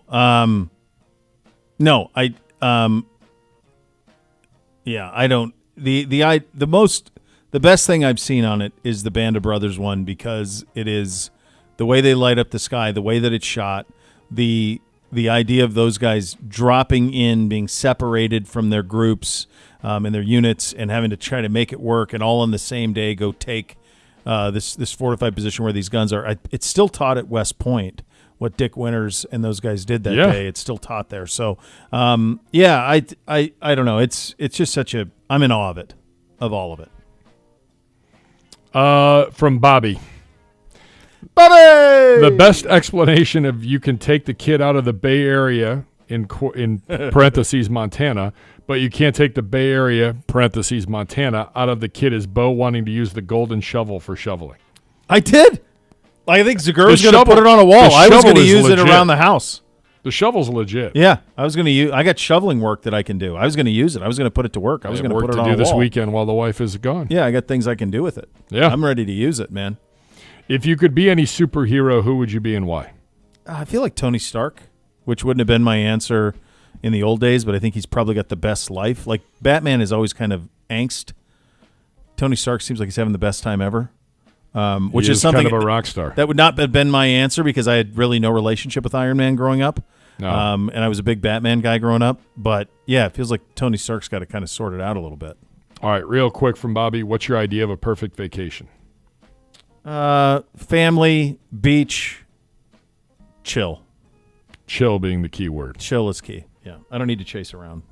don't. The best thing I've seen on it is the Band of Brothers one, because it is the way they light up the sky, the way that it's shot, the idea of those guys dropping in, being separated from their groups and their units, and having to try to make it work, and all on the same day go take this fortified position where these guns are. It's still taught at West Point. What Dick Winters and those guys did that day, it's still taught there. So, I don't know. It's just I'm in awe of all of it. From Bobby. Bobby! The best explanation of you can take the kid out of the Bay Area, in parentheses Montana, but you can't take the Bay Area, parentheses Montana, out of the kid is Bo wanting to use the golden shovel for shoveling. I did. I think Zagur's The going to put shovel- it on a wall. the I was shovel going to is use it legit. around the house. The shovel's legit. Yeah, I was going to use. I got shoveling work that I can do. I was going to use it. I was going to put it to work. I was going to work put it to on do a this wall. weekend while the wife is gone. Yeah, I got things I can do with it. Yeah. I'm ready to use it, man. If you could be any superhero, who would you be and why? I feel like Tony Stark, which wouldn't have been my answer in the old days, but I think he's probably got the best life. Like, Batman is always kind of angst. Tony Stark seems like he's having the best time ever, which He is something kind of a rock star. that would not have been my answer, because I had really no relationship with Iron Man growing up. No. And I was a big Batman guy growing up. But, yeah, it feels like Tony Stark's got to kind of sort it out a little bit. All right, real quick from Bobby, what's your idea of a perfect vacation? Family, beach, chill. Chill being the key word. Chill is key. Yeah, I don't need to chase around.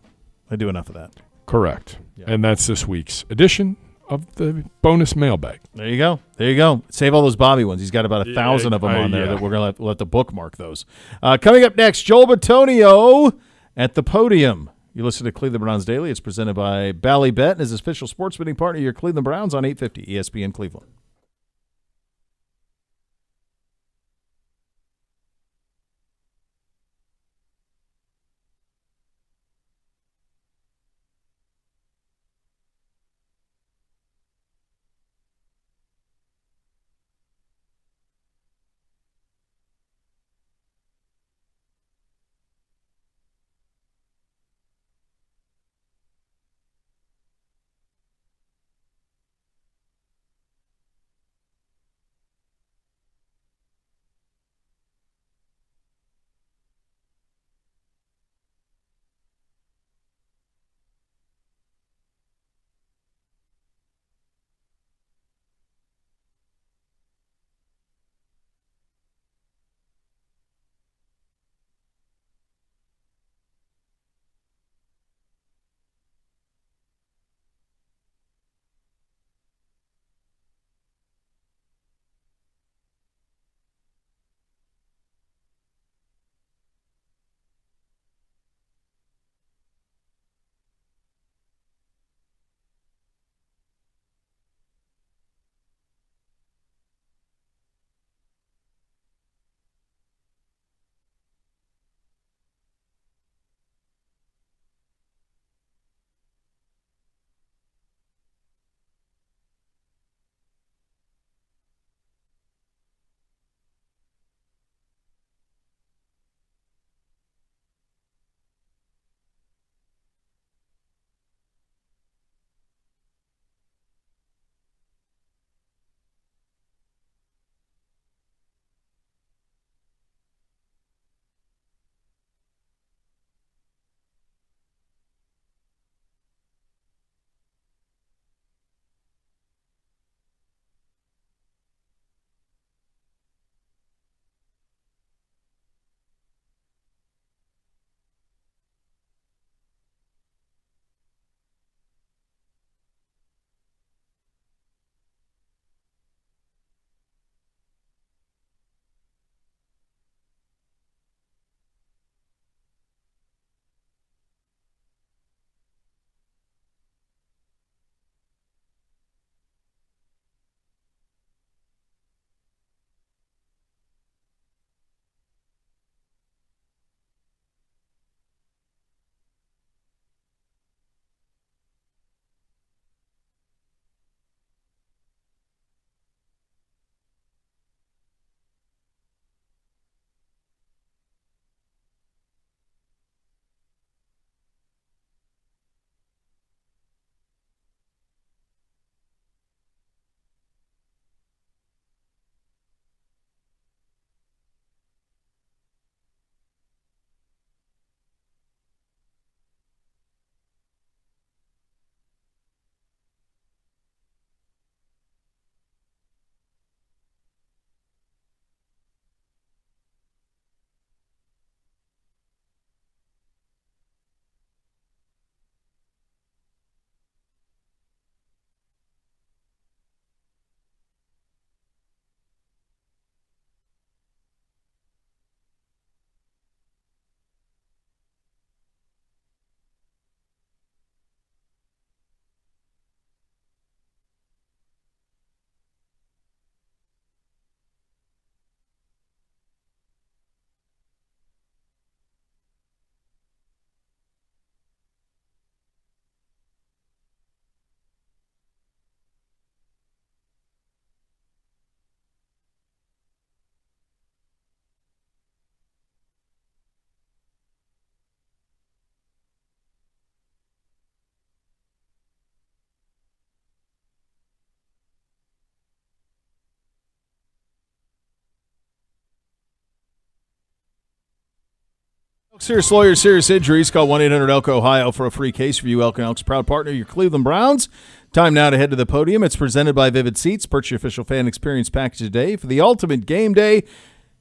I do enough of that. Correct. Yeah. And that's this week's edition of the bonus mailbag. There you go. There you go. Save all those Bobby ones. He's got about 1,000 of them on there yeah. that we're going to let the bookmark those. Coming up next, Joel Batonio at the podium. You listen to Cleveland Browns Daily. It's presented by Ballybet and is official sports betting partner of your Cleveland Browns on 850 ESPN Cleveland. Serious lawyers, serious injuries. Call 1-800-ELK-OHIO for a free case review. Elk & Elk's proud partner, your Cleveland Browns. Time now to head to the podium. It's presented by Vivid Seats. Purchase your official fan experience package today for the ultimate game day.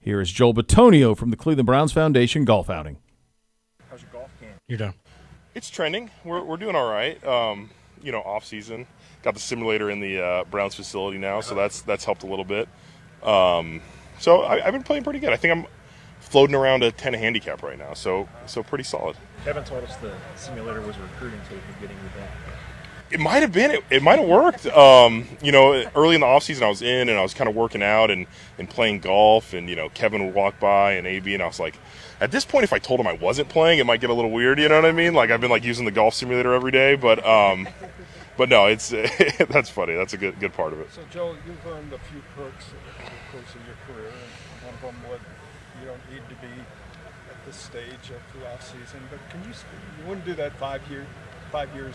Here is Joel Batonio from the Cleveland Browns Foundation Golf Outing. How's your golf game? You're done. It's trending. We're doing all right. Off season. Got the simulator in the Browns facility now, so that's helped a little bit. So I've been playing pretty good. I think I'm floating around a 10 handicap right now, so pretty solid. Kevin told us the simulator was a recruiting tool for getting you back. It might have been. It might have worked. Early in the offseason, I was in and I was kind of working out and playing golf, and Kevin would walk by and AB, and I was like, at this point, if I told him I wasn't playing, it might get a little weird. You know what I mean? Like I've been using the golf simulator every day, but no, it's that's funny. That's a good part of it. So Joel, you've earned a few perks over the course of your career, and one of them was you don't need to be at this stage of the off season. But you wouldn't do that 5 years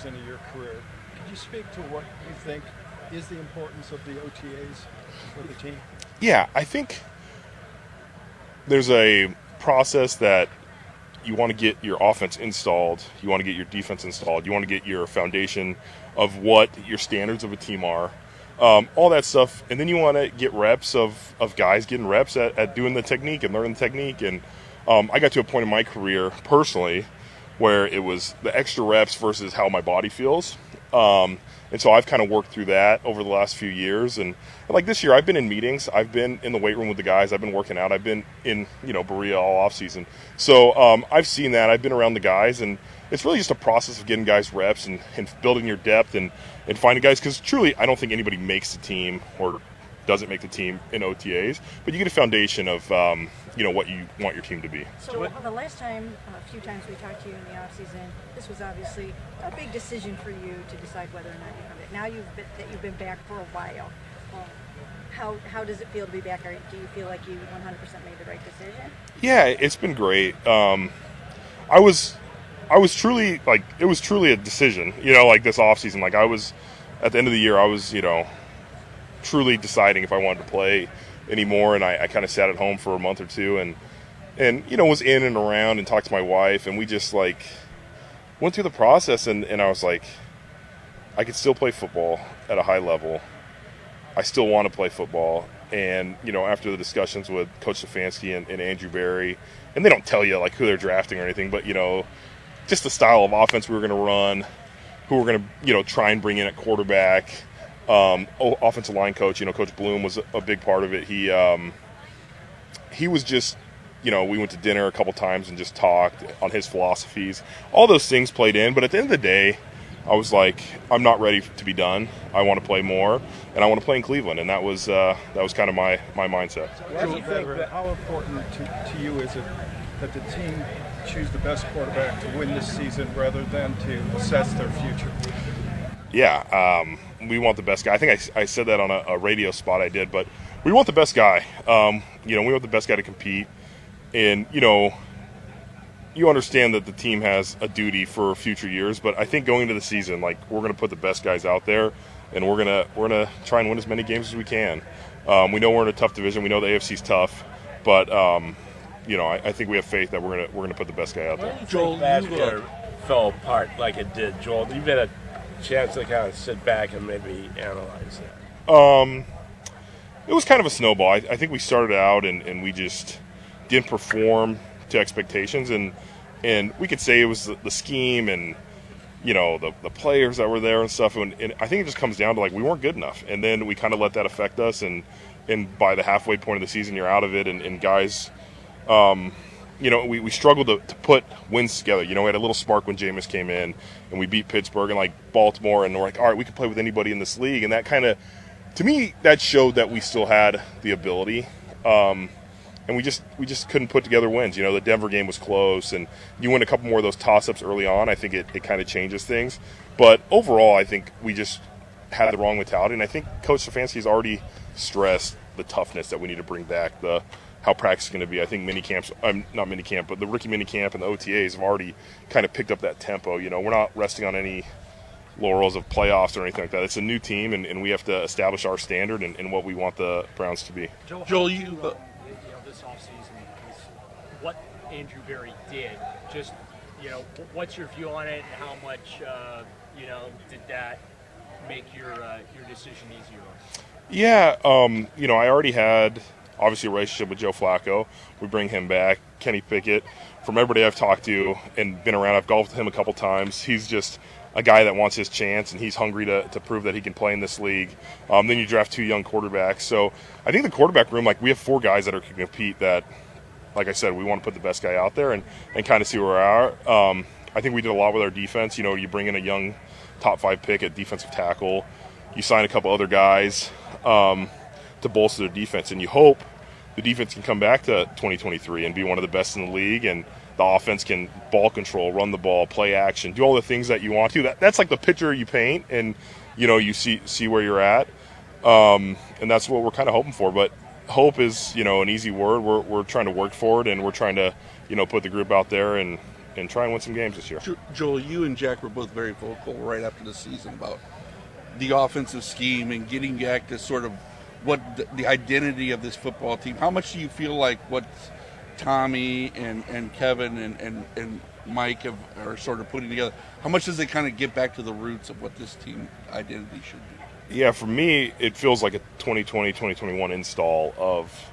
into your career. Could you speak to what you think is the importance of the OTAs for the team? Yeah, I think there's a process that you want to get your offense installed, you want to get your defense installed, you want to get your foundation of what your standards of a team are, all that stuff, and then you want to get reps of guys getting reps at doing the technique and learning the technique. And I got to a point in my career personally where it was the extra reps versus how my body feels. And so I've kind of worked through that over the last few years. And like this year, I've been in meetings. I've been in the weight room with the guys. I've been working out. I've been in, Berea all off season. So I've seen that. I've been around the guys. And it's really just a process of getting guys reps and building your depth and finding guys. Because truly, I don't think anybody makes the team or doesn't make the team in OTAs. But you get a foundation of, what you want your team to be. So the last time, a few times we talked to you in the offseason, this was obviously a big decision for you to decide whether or not you come back. Now you've been back for a while. How does it feel to be back? Do you feel like you 100% made the right decision? Yeah, it's been great. I was truly it was truly a decision. This offseason. I was at the end of the year. I was truly deciding if I wanted to play anymore, and I kind of sat at home for a month or two and was in and around and talked to my wife, and we just went through the process, and I was like, I could still play football at a high level. I still want to play football. And after the discussions with Coach Stefanski and Andrew Berry, and they don't tell you who they're drafting or anything, but just the style of offense we were going to run, who we're going to try and bring in at quarterback. Offensive line coach, Coach Bloom was a big part of it. He was just, we went to dinner a couple times and just talked on his philosophies. All those things played in, but at the end of the day, I was like, I'm not ready to be done. I want to play more, and I want to play in Cleveland, and that was kind of my mindset. How important to you is it that the team choose the best quarterback to win this season rather than to assess their future? Yeah, we want the best guy. I think I said that on a radio spot I did, but we want the best guy. We want the best guy to compete. And, you understand that the team has a duty for future years, but I think going into the season, we're going to put the best guys out there, and we're gonna try and win as many games as we can. We know we're in a tough division. We know the AFC's tough, but I think we have faith that we're gonna put the best guy out there. Joel, last year fell apart like it did. Joel, you've had a chance to kind of sit back and maybe analyze that. It was kind of a snowball. I think we started out and we just didn't perform to expectations, and we could say it was the scheme and the players that were there and stuff, and I think it just comes down to we weren't good enough, and then we kind of let that affect us, and by the halfway point of the season you're out of it, and guys we struggled to put wins together. We had a little spark when Jameis came in, and we beat Pittsburgh and Baltimore, and we're all right, we can play with anybody in this league, and that kind of, to me, that showed that we still had the ability. And we just couldn't put together wins. The Denver game was close, and you win a couple more of those toss-ups early on. I think it kind of changes things. But overall, I think we just had the wrong mentality, and I think Coach Stefanski has already stressed the toughness that we need to bring back, how practice is going to be. I think not minicamp, but the rookie minicamp and the OTAs have already kind of picked up that tempo. We're not resting on any laurels of playoffs or anything like that. It's a new team, and we have to establish our standard and what we want the Browns to be. Joel, you this offseason, what Andrew Berry did. Just, what's your view on it? How much, did that make your decision easier? Yeah, I already had obviously a relationship with Joe Flacco. We bring him back. Kenny Pickett, from everybody I've talked to and been around, I've golfed with him a couple times. He's just a guy that wants his chance, and he's hungry to prove that he can play in this league. Then you draft 2 young quarterbacks. So I think the quarterback room, we have 4 guys that are going to compete that, like I said, we want to put the best guy out there and kind of see where we are. I think we did a lot with our defense. You bring in a young top 5 pick at defensive tackle. You sign a couple other guys to bolster their defense, and you hope the defense can come back to 2023 and be one of the best in the league, and the offense can ball control, run the ball, play action, do all the things that you want to. That's like the picture you paint, and you see where you're at, and that's what we're kind of hoping for. But hope is an easy word. We're trying to work for it, and we're trying to put the group out there and try and win some games this year. Joel, you and Jack were both very vocal right after the season about the offensive scheme and getting back to sort of what the identity of this football team. How much do you feel like what Tommy and Kevin and Mike are sort of putting together, how much does it kind of get back to the roots of what this team identity should be? Yeah, for me, it feels like a 2020-2021 install of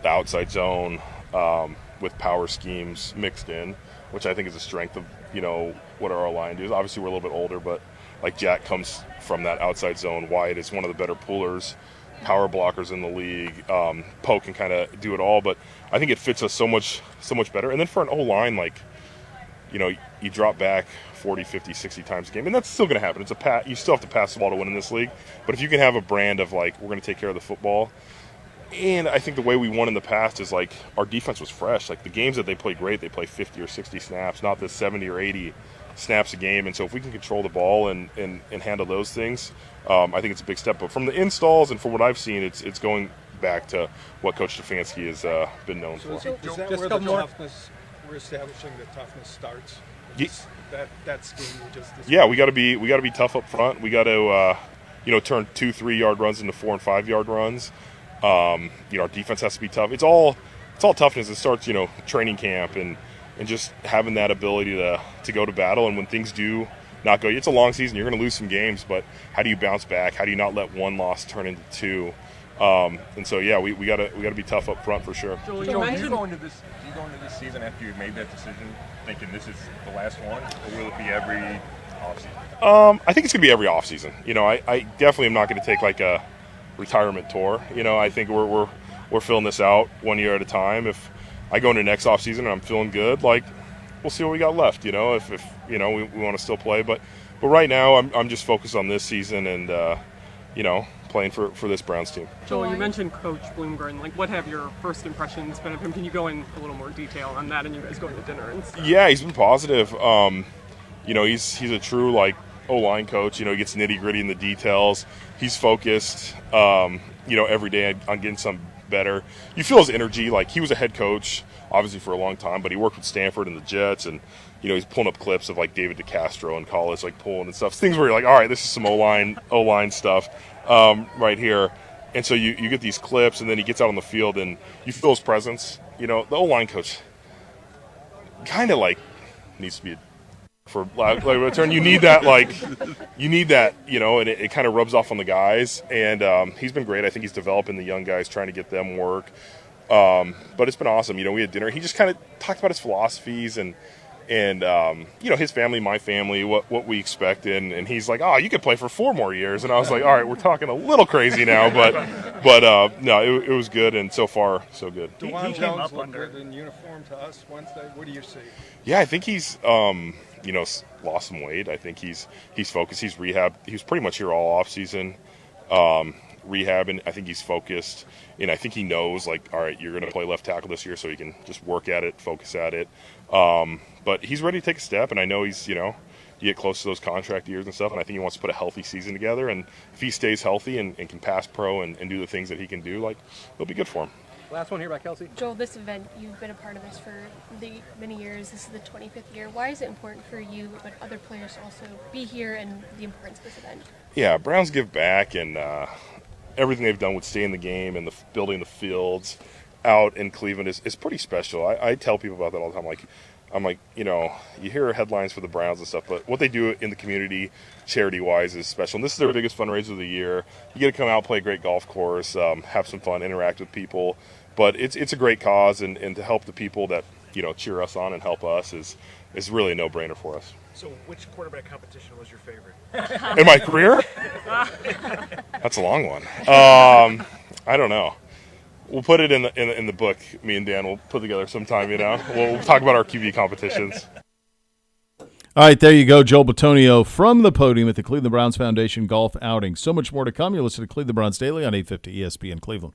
the outside zone with power schemes mixed in, which I think is a strength of, what our line does. Obviously, we're a little bit older, but like Jack comes from that outside zone. Wyatt is one of the better pullers, power blockers in the league. Poe can kind of do it all, but I think it fits us so much better. And then for an O-line, you drop back 40, 50, 60 times a game, and that's still going to happen. You still have to pass the ball to win in this league. But if you can have a brand of we're going to take care of the football, and I think the way we won in the past is our defense was fresh. The games that they play great, they play 50 or 60 snaps, not the 70 or 80 snaps a game. And so if we can control the ball and handle those things, I think it's a big step. But from the installs and from what I've seen, it's going back to what Coach Stefanski has been known for. Is that where the toughness, we're establishing the toughness starts? That scheme you just described? Yeah, we got to be tough up front. We got to turn 2-3 yard runs into 4 and 5 yard runs. Our defense has to be tough. It's all toughness. It starts training camp and just having that ability to go to battle. And when things do not go, it's a long season. You're going to lose some games, but how do you bounce back? How do you not let one loss turn into 2? And so yeah, we gotta be tough up front for sure. Joel, do you go into this season after you made that decision thinking this is the last one, or will it be every offseason? I think it's gonna be every offseason. I definitely am not going to take a retirement tour. I think we're filling this out 1 year at a time. If I go into next offseason and I'm feeling good, we'll see what we got left. If we want to still play, but right now I'm just focused on this season and playing for this Browns team. Joel, you mentioned Coach Bloomgren. What have your first impressions been of him? Can you go in a little more detail on that and you guys going to dinner and stuff? Yeah, he's been positive. He's a true O-line coach. He gets nitty-gritty in the details. He's focused, every day on getting something better. You feel his energy. He was a head coach, obviously, for a long time, but he worked with Stanford and the Jets, and, he's pulling up clips of, David DeCastro in college, pulling and stuff. Things where you're all right, this is some O-line stuff right here. And so you get these clips, and then he gets out on the field, and you feel his presence. The O-line coach kind of, needs to be for lack of a term, you need that, and it kind of rubs off on the guys. And he's been great. I think he's developing the young guys, trying to get them work. But it's been awesome. We had dinner. He just kind of talked about his philosophies and his family, my family, what we expect. And he's like, oh, you could play for 4 more years. And I was like, all right, we're talking a little crazy now, but no, it was good. And so far, so good. DeJuan Jones looked good in uniform to us Wednesday. What do you see? Yeah, I think he's, lost some weight. I think he's focused. He's rehabbed. He was pretty much here all off season, rehabbing. I think he's focused, and I think he knows, all right, you're going to play left tackle this year, so he can just work at it, focus at it. But he's ready to take a step, and I know he's, you get close to those contract years and stuff, and I think he wants to put a healthy season together. And if he stays healthy and can pass pro and do the things that he can do, it'll be good for him. Last one here by Kelsey. Joel, this event, you've been a part of this for many years. This is the 25th year. Why is it important for you, but other players to also be here, and the importance of this event? Yeah, Browns give back, and everything they've done with staying in the game and building the fields. out in Cleveland is pretty special. I tell people about that all the time. I'm like, you hear headlines for the Browns and stuff, but what they do in the community, charity-wise, is special. And this is their biggest fundraiser of the year. You get to come out, play a great golf course, have some fun, interact with people. But it's a great cause, and to help the people that cheer us on and help us is really a no-brainer for us. So, which quarterback competition was your favorite in my career? That's a long one. I don't know. We'll put it in the book. Me and Dan will put together sometime. We'll talk about our QB competitions. All right, there you go, Joel Bitonio from the podium at the Cleveland Browns Foundation Golf Outing. So much more to come. You're listening to Cleveland Browns Daily on 850 ESPN Cleveland.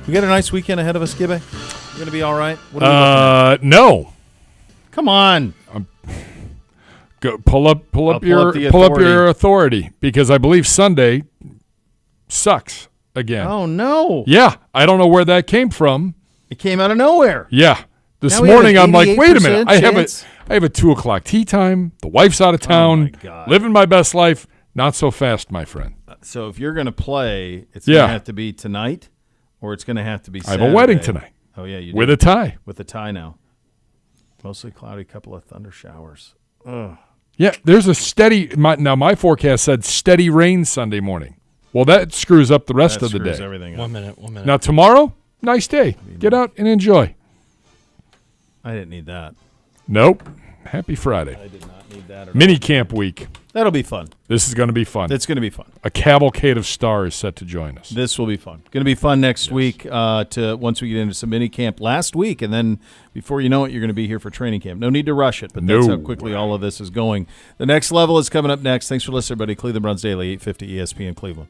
We got a nice weekend ahead of us, Gibby. We're going to be all right. What are we no. Come on. Go pull up your authority, because I believe Sunday sucks again. Oh no. Yeah, I don't know where that came from. It came out of nowhere. Yeah. This Now morning I'm like, wait a 88% minute. I have a 2:00 tea time. The wife's out of town. God. Living my best life. Not so fast, my friend. So if you're going to play, it's going to have to be tonight, or it's going to have to be Saturday. I have a wedding tonight. Oh yeah, you do. With a tie. With a tie now. Mostly cloudy, couple of thunder showers. Ugh. Yeah, there's a steady. My forecast said steady rain Sunday morning. Well, that screws up the rest of the day. Everything up. One minute. Now tomorrow, nice day. Get out and enjoy. I didn't need that. Nope. Happy Friday. I did not. need that. At Mini all. camp week. That'll be fun. This is going to be fun. It's going to be fun. A cavalcade of stars set to join us. This will be fun. Going to be fun next week. To once we get into some mini camp last week, and then before you know it, you're going to be here for training camp. No need to rush it, but that's how quickly all of this is going. The next level is coming up next. Thanks for listening, everybody. Cleveland Browns Daily, 850 ESPN Cleveland.